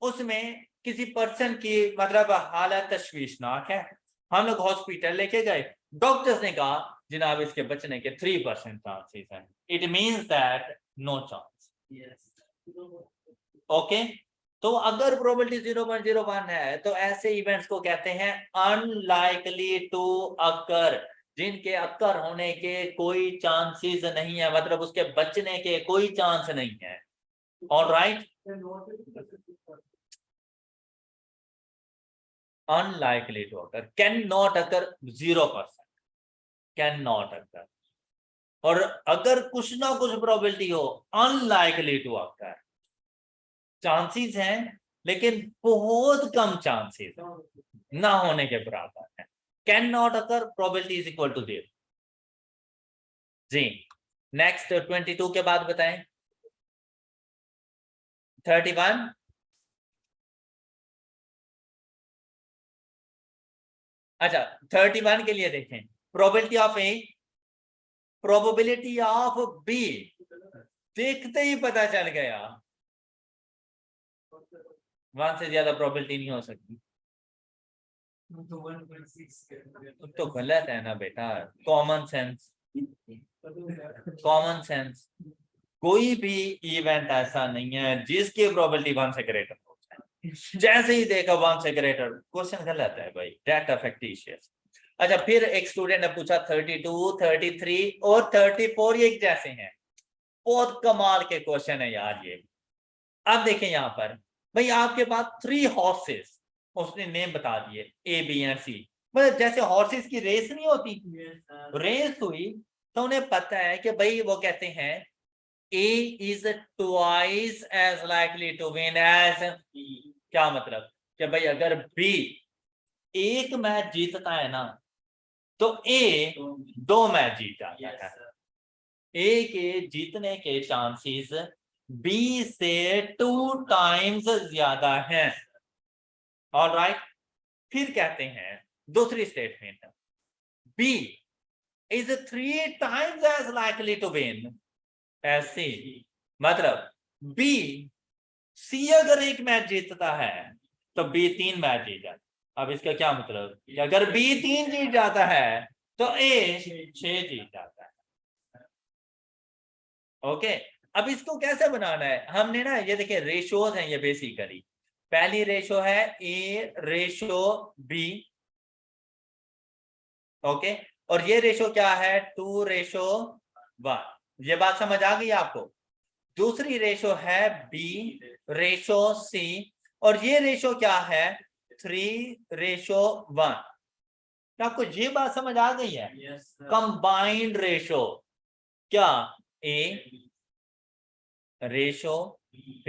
उसमें किसी पर्सन की मतलब हालत तशवीशनाक है, हम लोग हॉस्पिटल लेके गए, डॉक्टर्स ने कहा जनाब इसके बचने के 3% चांसेस हैं। It means that no chance. Okay तो अगर प्रोबेबिलिटी 0.01 है तो ऐसे इवेंट्स को कहते हैं अनलाइकली टू अकर, जिनके अकर होने के कोई चांसेस नहीं है, मतलब उसके बचने के कोई चांस नहीं है। Alright unlikely to occur, can not occur 0%, can not occur. और अगर कुछ ना कुछ प्रोबेबिलिटी हो अनलाइकली टू अकर, चांसेस हैं लेकिन बहुत कम चांसेस ना होने के बराबर है। Can not occur probability is equal to 0 जी। नेक्स्ट 22 के बाद बताएं 31। अच्छा 31 के लिए देखें, probability of A, probability of B, देखते ही पता चल गया 1 से ज्यादा प्रोबेबिलिटी नहीं हो सकती। तो गलत है ना बेटा, कॉमन सेंस, कॉमन सेंस। कोई भी इवेंट ऐसा नहीं है जिसकी प्रोबेबिलिटी 1 से ग्रेटर हो जाए। जैसे ही देखा 1 से ग्रेटर, क्वेश्चन गलत है भाई, डेटा फैक्टिशियस। अच्छा फिर एक स्टूडेंट ने पूछा 32, 33 और 34 ये एक जैसे हैं। बहुत कमाल के क्वेश्चन है यार ये। अब देखें यहाँ पर भाई आपके पास 3 हॉर्सेस, उसने नेम बता दिए A B and C, मतलब जैसे हॉर्सेस की रेस नहीं होती, रेस हुई तो उन्हें पता है कि भाई वो कहते हैं A is twice as likely to win as B। क्या मतलब कि भाई अगर B एक मैच जीतता है ना तो A 2 मैच जीत जाता है। A के जीतने के चांसेस B से 2 टाइम्स ज्यादा हैं। ऑलराइट फिर कहते हैं दूसरी statement, B is 3 times as likely to win as C. मतलब B, C अगर एक मैच जीतता है तो B 3 मैच जीत जाता है। अब इसका क्या मतलब कि अगर B 3 जीत जाता है तो A 6 जीत जाता है। ओके, अब इसको कैसे बनाना है हमने ना, ये देखिए रेशोज हैं ये बेसिकली। पहली रेशो है A रेशो B, ओके, और ये रेशो क्या है 2 रेशो 1। ये बात समझ आ गई आपको। दूसरी रेशो है B रेशो C, और ये रेशो क्या है 3 रेशो 1। आपको ये बात समझ आ गई है? कंबाइंड रेशो क्या A ratio B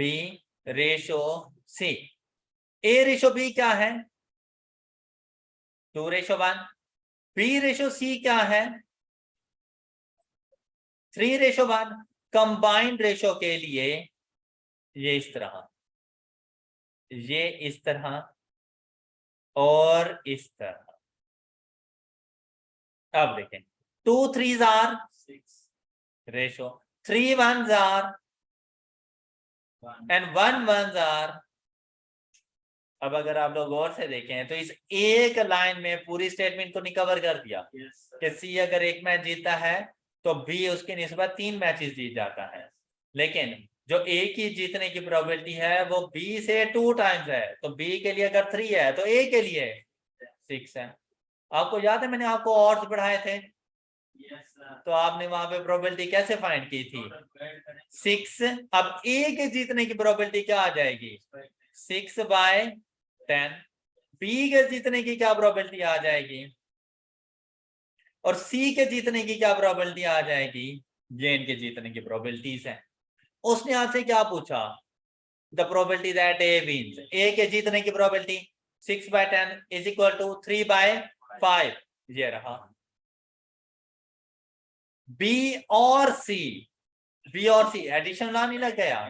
ratio C। A ratio B क्या है 2 रेशो 1। B रेशो C क्या है 3 रेशो 1। कंबाइंड रेशो के लिए ये इस तरह, ये इस तरह और इस तरह। अब देखें 2 3s are 6 ratio, 3 1s are and 1 1s are. अब अगर आप लोग गौर से देखें तो इस एक लाइन में पूरी स्टेटमेंट को नहीं कवर कर दिया कि सी अगर एक मैच जीतता है तो बी उसकी निस्बत 3 मैचेस जीत जाता है, लेकिन जो ए की जीतने की प्रोबेबिलिटी है वो बी से 2 टाइम्स है। तो बी के लिए अगर 3 है तो ए के लिए 6 है। आपको याद है मैंने आपको ऑड्स बढ़ाए थे? तो आपने वहां पे प्रोबेबिलिटी कैसे फाइंड की थी 6। अब ए के जीतने की प्रोबेबिलिटी क्या आ जाएगी 6/10। बी के जीतने की क्या प्रोबेबिलिटी आ जाएगी और सी के जीतने की क्या प्रोबेबिलिटी आ जाएगी, ये इनके जीतने की प्रोबेबिलिटीज है। उसने आपसे क्या पूछा the probability that A wins, A के जीतने की प्रोबेबिलिटी 6/10 इज इक्वल टू 3/5, ये रहा। बी और सी, बी और सी एडिशन लॉ नहीं लग गया,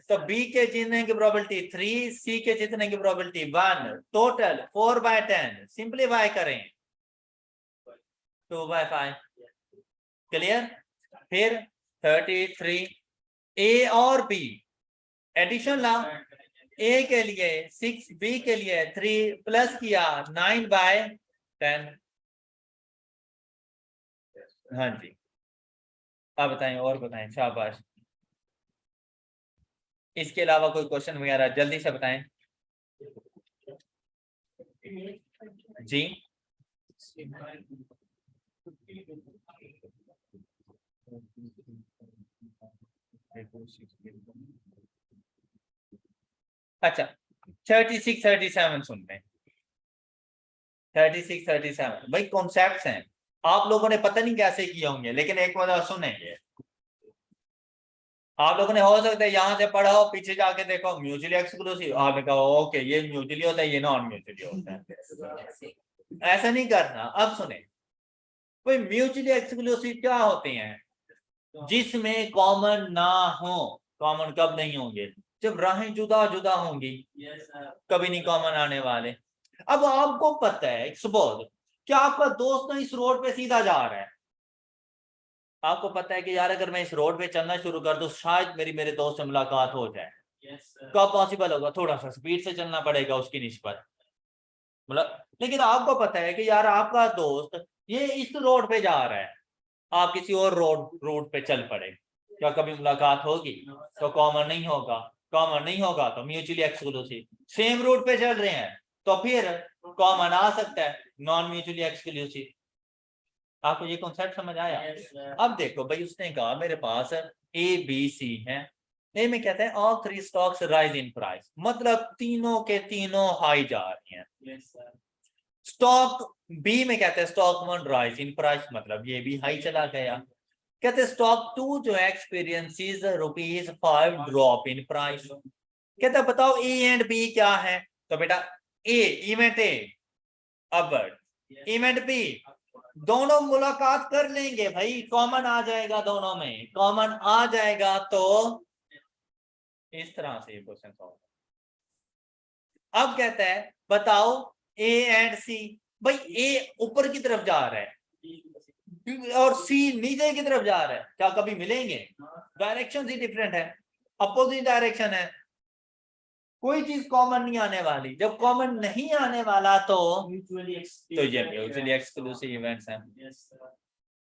तो बी के जीतने की प्रोबेबिलिटी 3, सी के जीतने की प्रोबेबिलिटी 1, टोटल 4/10। सिंप्लीफाई करें 2/5, क्लियर। फिर 33, ए और बी एडिशन लॉ, ए के लिए 6, बी के लिए 3 प्लस किया 9/10। हाँ जी, आप बताएं और बताएं, शाबाश। इसके अलावा कोई क्वेश्चन वगैरह जल्दी से बताएं जी। अच्छा 36 37 सुनते हैं। 36 37 भाई कॉन्सेप्ट्स हैं, आप लोगों ने पता नहीं कैसे किए होंगे, लेकिन एक बार सुनेंगे। आप लोगों ने हो सकता है यहां से पढ़ा हो, पीछे जाके देखो म्यूचुअली एक्सक्लूसिव, आपने कहा ओके ये म्यूचुअली होता है ये नॉन म्यूचुअली होता है। ऐसा नहीं करना। अब सुने, कोई म्यूचुअली एक्सक्लूसिव क्या होते हैं जिसमें कॉमन ना हो। कॉमन कब नहीं होंगे जब राहें जुदा जुदा होंगी, कभी नहीं कॉमन आने वाले। अब आपको पता है सपोज कि आपका दोस्त ना इस रोड पे सीधा जा रहा है, आपको पता है कि यार अगर मैं इस रोड पे चलना शुरू कर दूं शायद मेरे दोस्त से मुलाकात हो जाए। कब पॉसिबल होगा, थोड़ा सा स्पीड से चलना पड़ेगा उसकी निस्बत, मतलब। लेकिन आपको पता है कि यार आपका दोस्त ये इस रोड पे जा रहा है, आप किसी और रूट पे चल पड़े, क्या कभी मुलाकात होगी? तो कॉमन नहीं होगा। कॉमन नहीं होगा तो म्यूचुअली एक्सक्लूसिव। सेम रूट पे चल रहे हैं तो फिर कॉमन आ सकता है, नॉन म्यूचुअली एक्सक्लूसिव। आपको ये कॉन्सेप्ट समझ आया? अब देखो भाई, उसने कहा मेरे पास ए बी सी है। ए में कहते हैं all 3 stocks rise in price, मतलब तीनों के तीनों हाई जा रही हैं। स्टॉक बी में कहते हैं स्टॉक 1 राइज इन प्राइस, मतलब ये भी हाई चला गया। कहते हैं स्टॉक 2 जो है एक्सपीरियंसेस ₹5 ड्रॉप इन प्राइस। कहते हैं बताओ ए एंड बी क्या है? तो बेटा A event A upward, event B दोनों मुलाकात कर लेंगे भाई, कॉमन आ जाएगा दोनों में, कॉमन आ जाएगा तो इस तरह से ये क्वेश्चन सॉल्व। अब कहता है बताओ ए एंड सी, भाई ए ऊपर की तरफ जा रहा है, और सी नीचे की तरफ जा रहा है, क्या कभी मिलेंगे? डायरेक्शन ही डिफरेंट है, अपोजिट डायरेक्शन है, कोई चीज कॉमन नहीं आने वाली। जब कॉमन नहीं आने वाला तो ये म्यूचुअली एक्सक्लूसिव इवेंट्स हैं।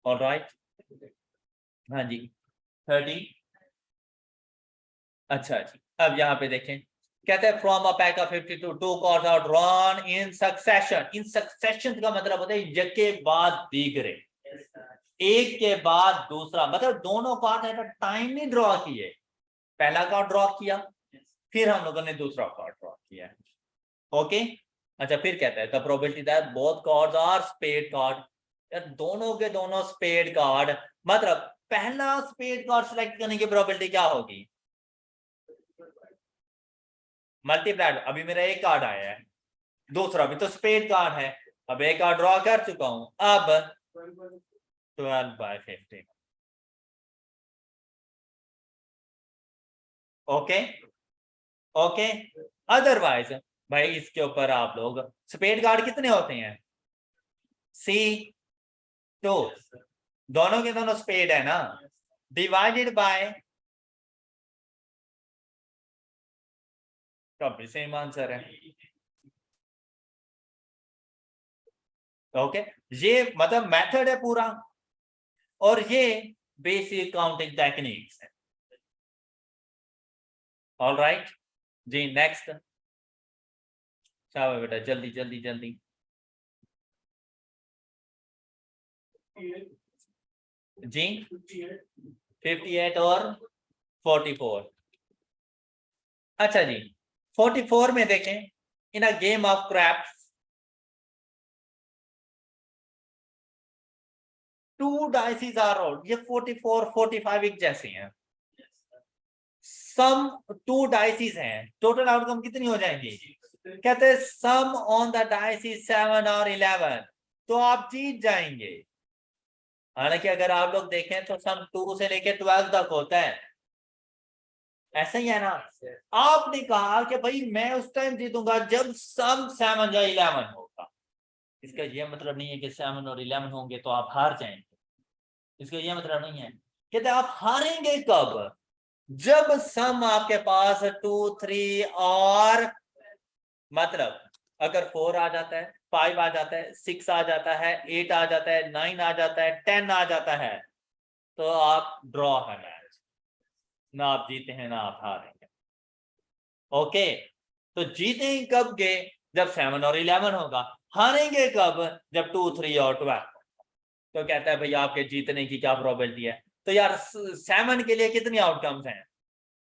ऑलराइट, हाँ जी 30। अच्छा जी, अब यहाँ पे देखें, कहते हैं from a pack of 52 two cards are drawn in succession. In succession का मतलब होता है एक के बाद दीगरे, एक के बाद दूसरा, मतलब दोनों कार्ड एट अ टाइम नहीं ड्रॉ किए, पहला कार्ड ड्रॉ किया फिर हम लोगों ने दूसरा कार्ड ड्रॉ किया। ओके, अच्छा फिर कहता है the probability that both cards are spade card, यार दोनों के दोनों स्पेड कार्ड, मतलब पहला स्पेड कार्ड सिलेक्ट करने की प्रोबेबिलिटी क्या होगी? मल्टीप्लाइड, अभी मेरा एक कार्ड आया है, दूसरा भी तो स्पेड कार्ड है, अब एक कार्ड ड्रॉ कर चुका हूं, अब 12/15। ओके ओके, अदरवाइज भाई इसके ऊपर आप लोग, स्पेड कार्ड कितने होते हैं? सी, तो दोनों के दोनों स्पेड है ना, डिवाइडेड बाय, तो भी सेम आंसर है। ओके, ये मतलब मेथड है पूरा, और ये बेसिक काउंटिंग टेक्निक्स है। ऑलराइट जी, नेक्स्ट, शाबाश बेटा, जल्दी जल्दी जल्दी। जी 58 और 44। अच्छा जी, 44 में देखें, in a game of craps 2 dices are rolled. ये 44 45 एक जैसे हैं, सम 2 डाइसेस हैं, टोटल आउटकम कितनी हो जाएंगी? कहते हैं सम ऑन द डाइसेस 7 और 11, तो आप जीत जाएंगे। हालांकि अगर आप लोग देखें तो सम 2 से लेके 12 तक होता है, ऐसा ही है ना। आपने कहा कि भाई मैं उस टाइम जीतूंगा जब सम 7 या 11 होगा, इसका यह मतलब नहीं है कि 7 और 11 होंगे तो आप हार जाएंगे, इसका यह मतलब नहीं है। कहते आप हारेंगे कब? जब सम आपके पास 2 3 और, मतलब अगर 4 आ जाता है, 5 आ जाता है, 6 आ जाता है, 8 आ जाता है, 9 आ जाता है, 10 आ जाता है, तो आप ड्रॉ है मैच, ना आप जीते हैं ना आप हारेंगे। ओके, तो जीतेंगे कब के? जब 7 और 11 होगा। हारेंगे कब? जब 2 3 और 12। तो कहता है भाई आपके जीतने की क्या प्रोबेबिलिटी है? तो यार 7 के लिए कितनी आउटकम्स हैं?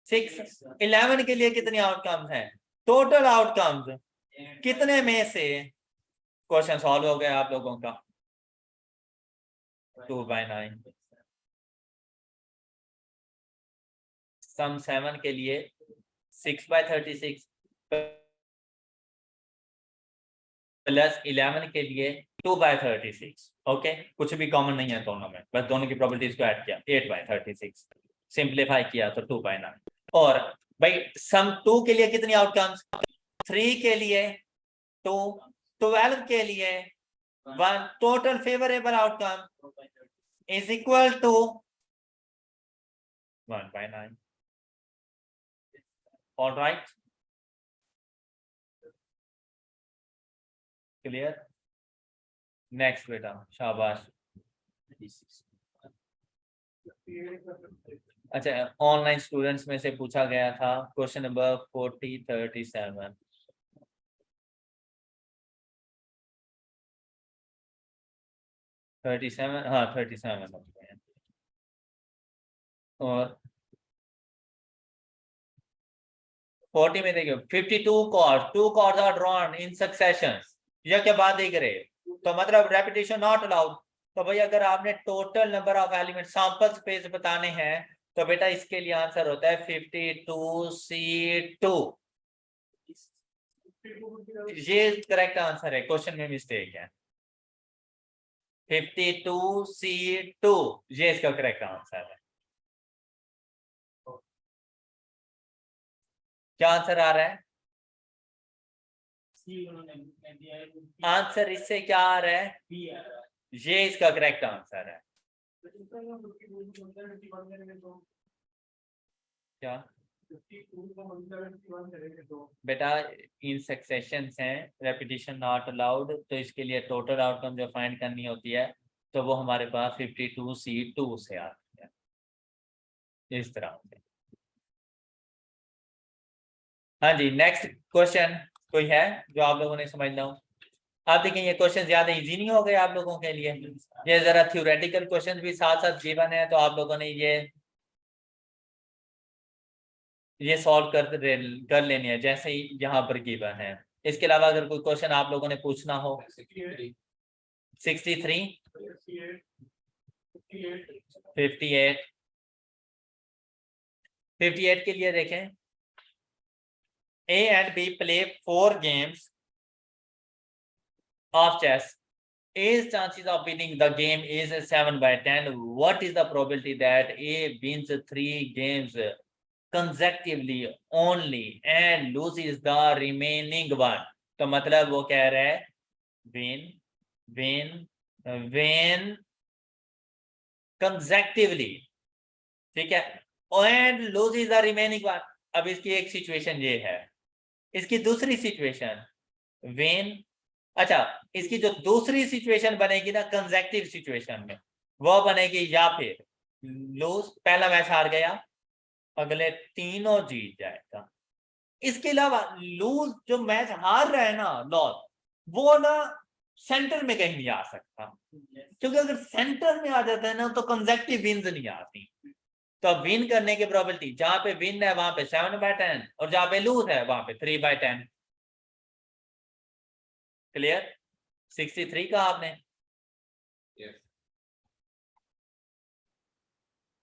6। 11 के लिए कितनी आउटकम्स हैं? टोटल आउटकम्स कितने में से? क्वेश्चन सॉल्व हो गया आप लोगों का, 2/9। सम 7 के लिए 6/36 प्लस 11 के लिए 2/36। ओके, कुछ भी कॉमन नहीं है दोनों में, बस दोनों की प्रोबेबिलिटीज को ऐड किया, 8/36 सिंप्लीफाई किया तो 2/9। और भाई सम 2 के लिए कितनी आउटकम्स? 3 के लिए 2, 12 के लिए 1, total favourable outcome is equal to 1/9। Alright, clear? Next बेटा, शाबाश। अच्छा, ऑनलाइन स्टूडेंट्स में से पूछा गया था क्वेश्चन नंबर 37। हाँ 37 और 40 में देखिए 52 cards, 2 cards are drawn in succession, यह क्या बात देख रहे, तो मतलब रेपिटेशन नॉट अलाउड। तो भाई अगर आपने total number of element sample space बताने हैं तो बेटा इसके लिए आंसर होता है 52C2। ये करेक्ट आंसर है, क्वेश्चन में मिस्टेक है, 52C2 ये इसका करेक्ट आंसर है। क्या आंसर आ रहा है? आंसर इससे क्या आ रहा है? ये इसका करेक्ट आंसर है। क्या बेटा, इन सक्सेशन हैं, रेपिटेशन नॉट अलाउड, तो इसके लिए टोटल आउटकम जो फाइंड करनी होती है तो वो हमारे पास 52C2 से आती है, इस तरह से। हाँ जी, नेक्स्ट क्वेश्चन कोई है जो आप लोगों ने समझना हो? आप देखें ये क्वेश्चन ज्यादा इजी नहीं हो गए आप लोगों के लिए, ये जरा थ्योरेटिकल क्वेश्चन भी साथ साथ गिवन है, तो आप लोगों ने ये सॉल्व कर लेनी है जैसे ही यहाँ पर गिवन है। इसके अलावा अगर कोई क्वेश्चन आप लोगों ने पूछना हो। 63, 58 के लिए देखें, A and B play 4 games of chess. A's chances of winning the game is 7/10. What is the probability that A wins 3 games consecutively only and loses the remaining one? तो मतलब वो कह रहा है win consecutively, ठीक है, and loses the remaining one. अब इसकी एक सिचुएशन ये है, इसकी दूसरी सिचुएशन win, अच्छा इसकी जो दूसरी सिचुएशन बनेगी ना कंसेक्टिव सिचुएशन में, वो बनेगी या फिर लूज, पहला मैच हार गया, अगले तीनों जीत जाएगा। इसके अलावा लूज जो मैच हार रहा है ना लॉस, वो ना सेंटर में कहीं नहीं आ सकता, क्योंकि अगर सेंटर में आ जाता है ना तो कंसेक्टिव विन्स नहीं आती। तो विन करने की प्रोबेबिलिटी, जहां पे विन है वहां पे 7/10 और जहां पे लूज है वहां पे 3/10। क्लियर? 63 का आपने?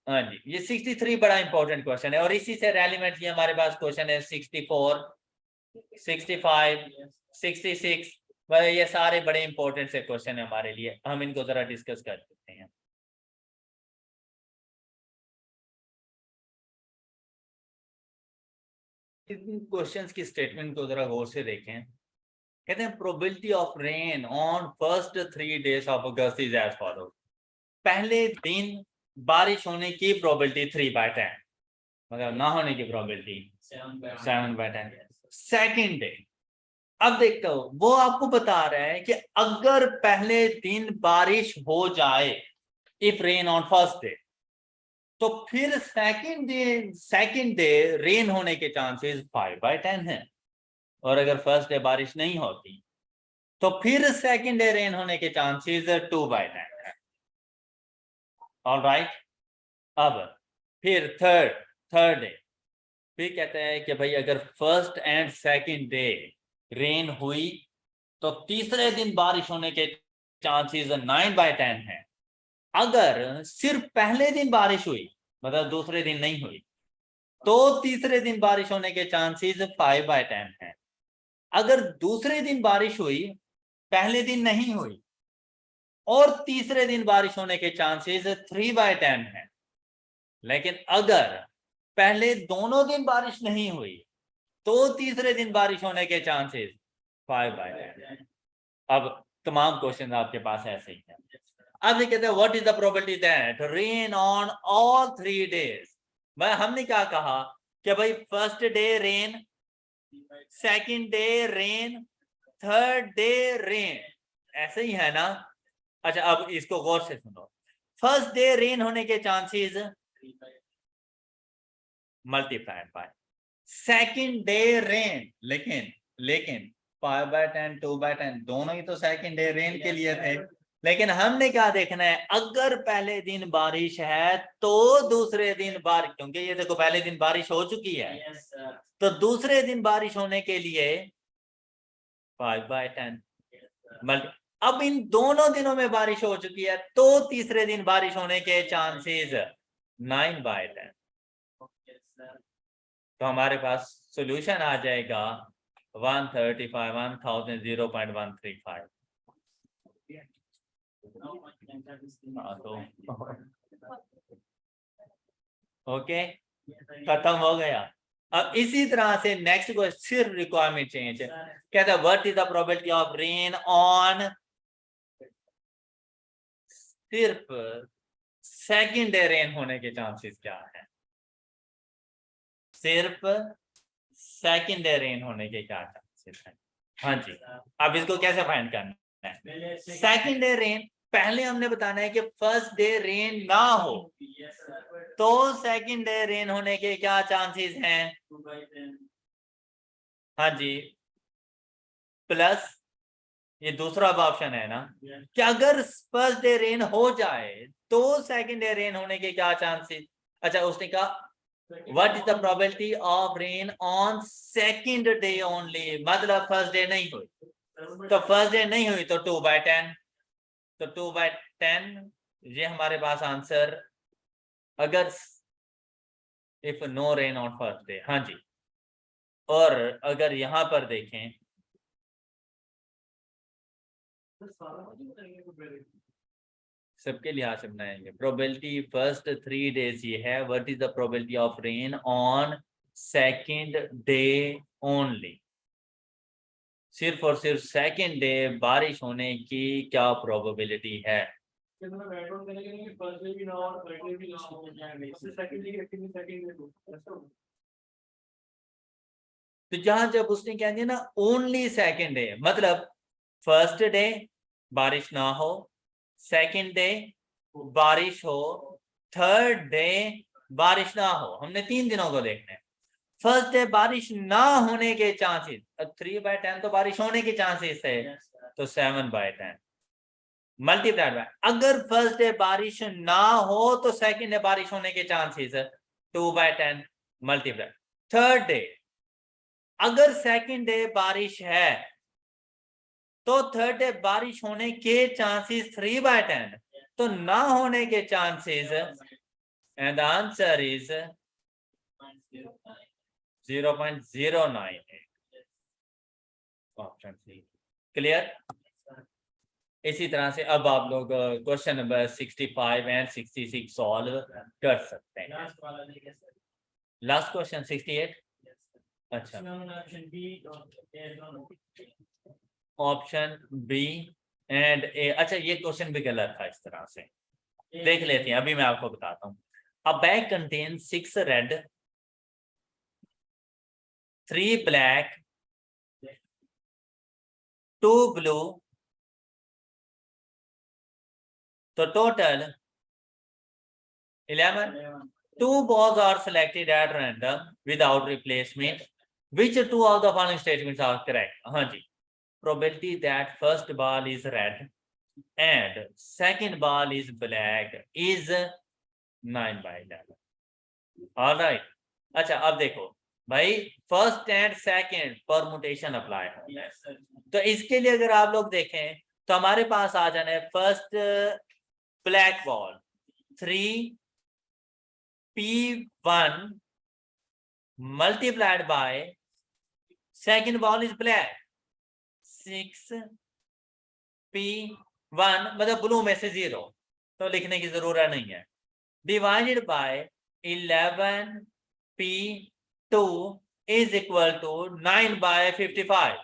हाँ जी, ये 63 बड़ा इंपॉर्टेंट क्वेश्चन है, और इसी से रेलिवेंट ये हमारे पास क्वेश्चन है 64, 65, 66। ये सारे बड़े इंपॉर्टेंट से क्वेश्चन है हमारे लिए, हम इनको जरा डिस्कस कर सकते हैं। इन क्वेश्चंस की स्टेटमेंट को जरा गौर से देखें। कहते हैं probability of rain on first 3 days of August is as follows. पहले दिन बारिश होने की प्रोबेबिलिटी 3/10, मतलब ना होने की प्रोबेबिलिटी 7/10। सेकेंड डे, अब देखते हो वो आपको बता रहा है कि अगर पहले दिन बारिश हो जाए, if rain on first day, तो फिर सेकेंड डे रेन होने के चांसेस 5/10 है, और अगर फर्स्ट डे बारिश नहीं होती तो फिर सेकेंड डे रेन होने के चांसेस 2/10 है। ऑलराइट, अब फिर थर्ड डे फिर कहते हैं कि भाई अगर first and second day rain हुई तो तीसरे दिन बारिश होने के चांसेस 9/10 है। अगर सिर्फ पहले दिन बारिश हुई, मतलब दूसरे दिन नहीं हुई, तो तीसरे दिन बारिश होने के चांसेस 5/10 है। अगर दूसरे दिन बारिश हुई, पहले दिन नहीं हुई, और तीसरे दिन बारिश होने के चांसेस 3/10 है। लेकिन अगर पहले दोनों दिन बारिश नहीं हुई तो तीसरे दिन बारिश होने के चांसेस 5/10। अब तमाम क्वेश्चन आपके पास ऐसे ही है। अब ये कहते हैं what is the probability that rain on all 3 days। भाई हमने क्या कहा कि भाई first day rain, second day rain, third day rain, ऐसे ही है ना। अच्छा अब इसको गौर से सुनो, फर्स्ट डे रेन होने के chances multiplied by second day rain, लेकिन 5/10 2/10 दोनों ही तो सेकंड डे रेन के लिए थे। लेकिन हमने क्या देखना है, अगर पहले दिन बारिश है तो दूसरे दिन बारिश, क्योंकि ये देखो पहले दिन बारिश हो चुकी है, तो दूसरे दिन बारिश होने के लिए 5/10। अब इन दोनों दिनों में बारिश हो चुकी है तो तीसरे दिन बारिश होने के चांसेस 9/10। तो हमारे पास सॉल्यूशन आ जाएगा 135,000.135। ओके, खत्म हो गया। अब इसी तरह से नेक्स्ट को सिर्फ रिक्वायरमेंट चेंज है, कहता है what is the probability of rain on सिर्फ सेकंड डे रेन होने के चांसेस क्या है, सिर्फ सेकंड डे रेन होने के क्या चांसेस हैं। हाँ जी, अब इसको कैसे फाइंड करना है। सेकंड डे रेन पहले हमने बताना है कि फर्स्ट डे रेन ना हो, तो सेकंड डे रेन होने के क्या चांसेस हैं। हाँ जी, प्लस ये दूसरा ऑप्शन है ना कि अगर फर्स्ट डे रेन हो जाए तो सेकंड डे रेन होने के क्या चांसेस। अच्छा, उसने कहा what is the probability of rain on second day only, मतलब फर्स्ट डे नहीं हुई, तो फर्स्ट डे नहीं हुई तो 2/10, तो 2/10 ये हमारे पास आंसर, अगर if no rain on first day. हाँ जी, और अगर यहां पर देखें सबके लिहाज से बनाएंगे, प्रोबेबिलिटी फर्स्ट 3 डेज ये है, what is the probability of rain on second day only, सिर्फ और सिर्फ सेकंड डे बारिश होने की क्या प्रोबेबिलिटी है। तो जहां जब उसने क्या दिया ना ओनली सेकंड डे, मतलब फर्स्ट डे बारिश ना हो, सेकंड डे बारिश हो, थर्ड डे बारिश ना हो, हमने 3 दिनों को देखना है। फर्स्ट डे बारिश ना होने के चांसेस, 3/10 तो बारिश होने के चांसेस है, तो 7/10 मल्टीप्लाइड बाय, अगर फर्स्ट डे बारिश ना हो तो सेकंड डे बारिश होने के चांसेस है 2/10 मल्टीप्लाइड। थर्ड डे अगर सेकंड डे बारिश है तो थर्ड डे बारिश होने के चांसेस 3/10, तो ना होने के chances, and answer is 0.098, option C. Clear. इसी तरह से अब आप लोग क्वेश्चन नंबर 65 एंड 66 सॉल्व कर सकते हैं। Last question 68। अच्छा, ऑप्शन बी एंड ए। अच्छा, ये क्वेश्चन भी गलत था, इस तरह से देख लेते हैं, अभी मैं आपको बताता हूँ। अ bag contain 6 red, 3 black, 2 blue, तो total 11। 2 balls are selected at random without replacement. Which 2 of the following statements are correct? हाँ जी, probability that first ball is red and second ball is black is 9/11. All right. अच्छा, अब देखो भाई, first and second permutation apply है, तो इसके लिए अगर आप लोग देखें तो हमारे पास आ जाना है first black ball 3p1 multiplied by second ball is black 6p1, मतलब ब्लू में से 0, तो लिखने की जरूरत नहीं है, divided by 11p2 is equal to 9/55।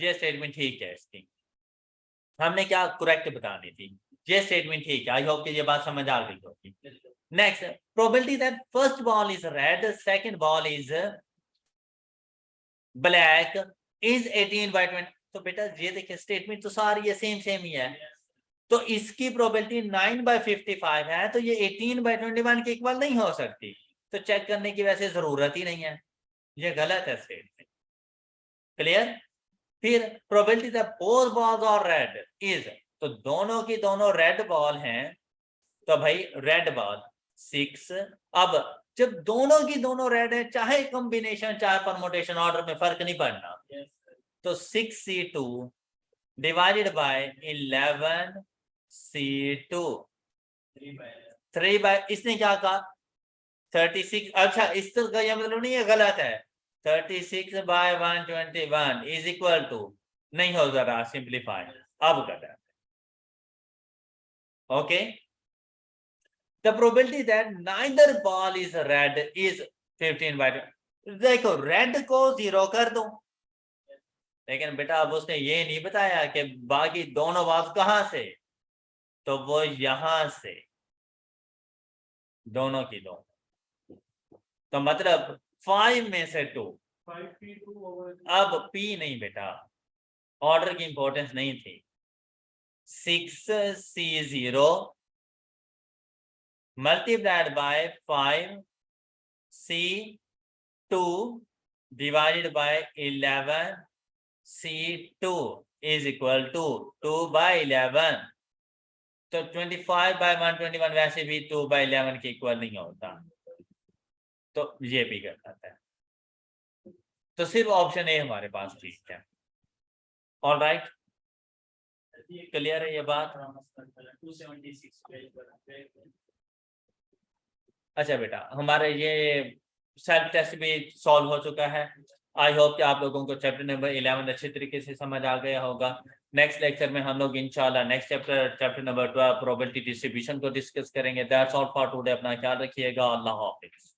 ये स्टेटमेंट ठीक है, इसकी हमने क्या करेक्ट बतानी थी, ये स्टेटमेंट ठीक है। आई होप कि ये बात समझ आ गई होगी। Next, probability that first ball is red, second ball is black is 18/20। तो बेटा ये देखिए स्टेटमेंट तो सारी ये सेम ही है, तो इसकी प्रोबेबिलिटी 9/55 है, तो ये 18/21 के इक्वल नहीं हो सकती, तो चेक करने की वैसे जरूरत ही नहीं है, ये गलत है स्टेटमेंट। क्लियर। फिर probability that both balls are red is, तो दोनों की दोनों रेड बॉल हैं, तो भाई रेड बॉल 6। अब जब दोनों की दोनों रेड है, चाहे कॉम्बिनेशन चाहे परमुटेशन ऑर्डर में फर्क नहीं पड़ना, तो 6c2 डिवाइडेड बाय 11c2 3 इसने क्या कहा 36। अच्छा, इस तरह का यह मतलब नहीं है, गलत है, 36/121 इज इक्वल टू, नहीं हो जरा सिंप्लीफाई, अब गलत। Okay, the probability that neither ball is red is 15/20। देखो रेड को 0 कर दो, लेकिन बेटा अब उसने ये नहीं बताया कि बाकी दोनों बॉल्स कहां से, तो वो यहां से, दोनों की दो, तो मतलब 5 में से 2। अब P नहीं बेटा, ऑर्डर की इंपॉर्टेंस नहीं थी। 6C0 multiplied by 5C2 divided by 11C2 is equal to 2 by 11। तो 25 by 121 वैसे भी 2 by 11 के इक्वल नहीं होता, तो ये भी कर जाता है। तो सिर्फ ऑप्शन ए हमारे पास ठीक है। ऑल राइट, क्लियर है ये बात? अच्छा बेटा, हमारे ये सेल्फ टेस्ट भी सॉल्व हो चुका है। आई होप कि आप लोगों को चैप्टर नंबर 11 अच्छे तरीके से समझ आ गया होगा। नेक्स्ट लेक्चर में हम लोग इंशाल्लाह next chapter number 12 probability distribution को डिस्कस करेंगे। That's all for today. अपना ख्याल रखिएगा। अल्लाह हाफिज।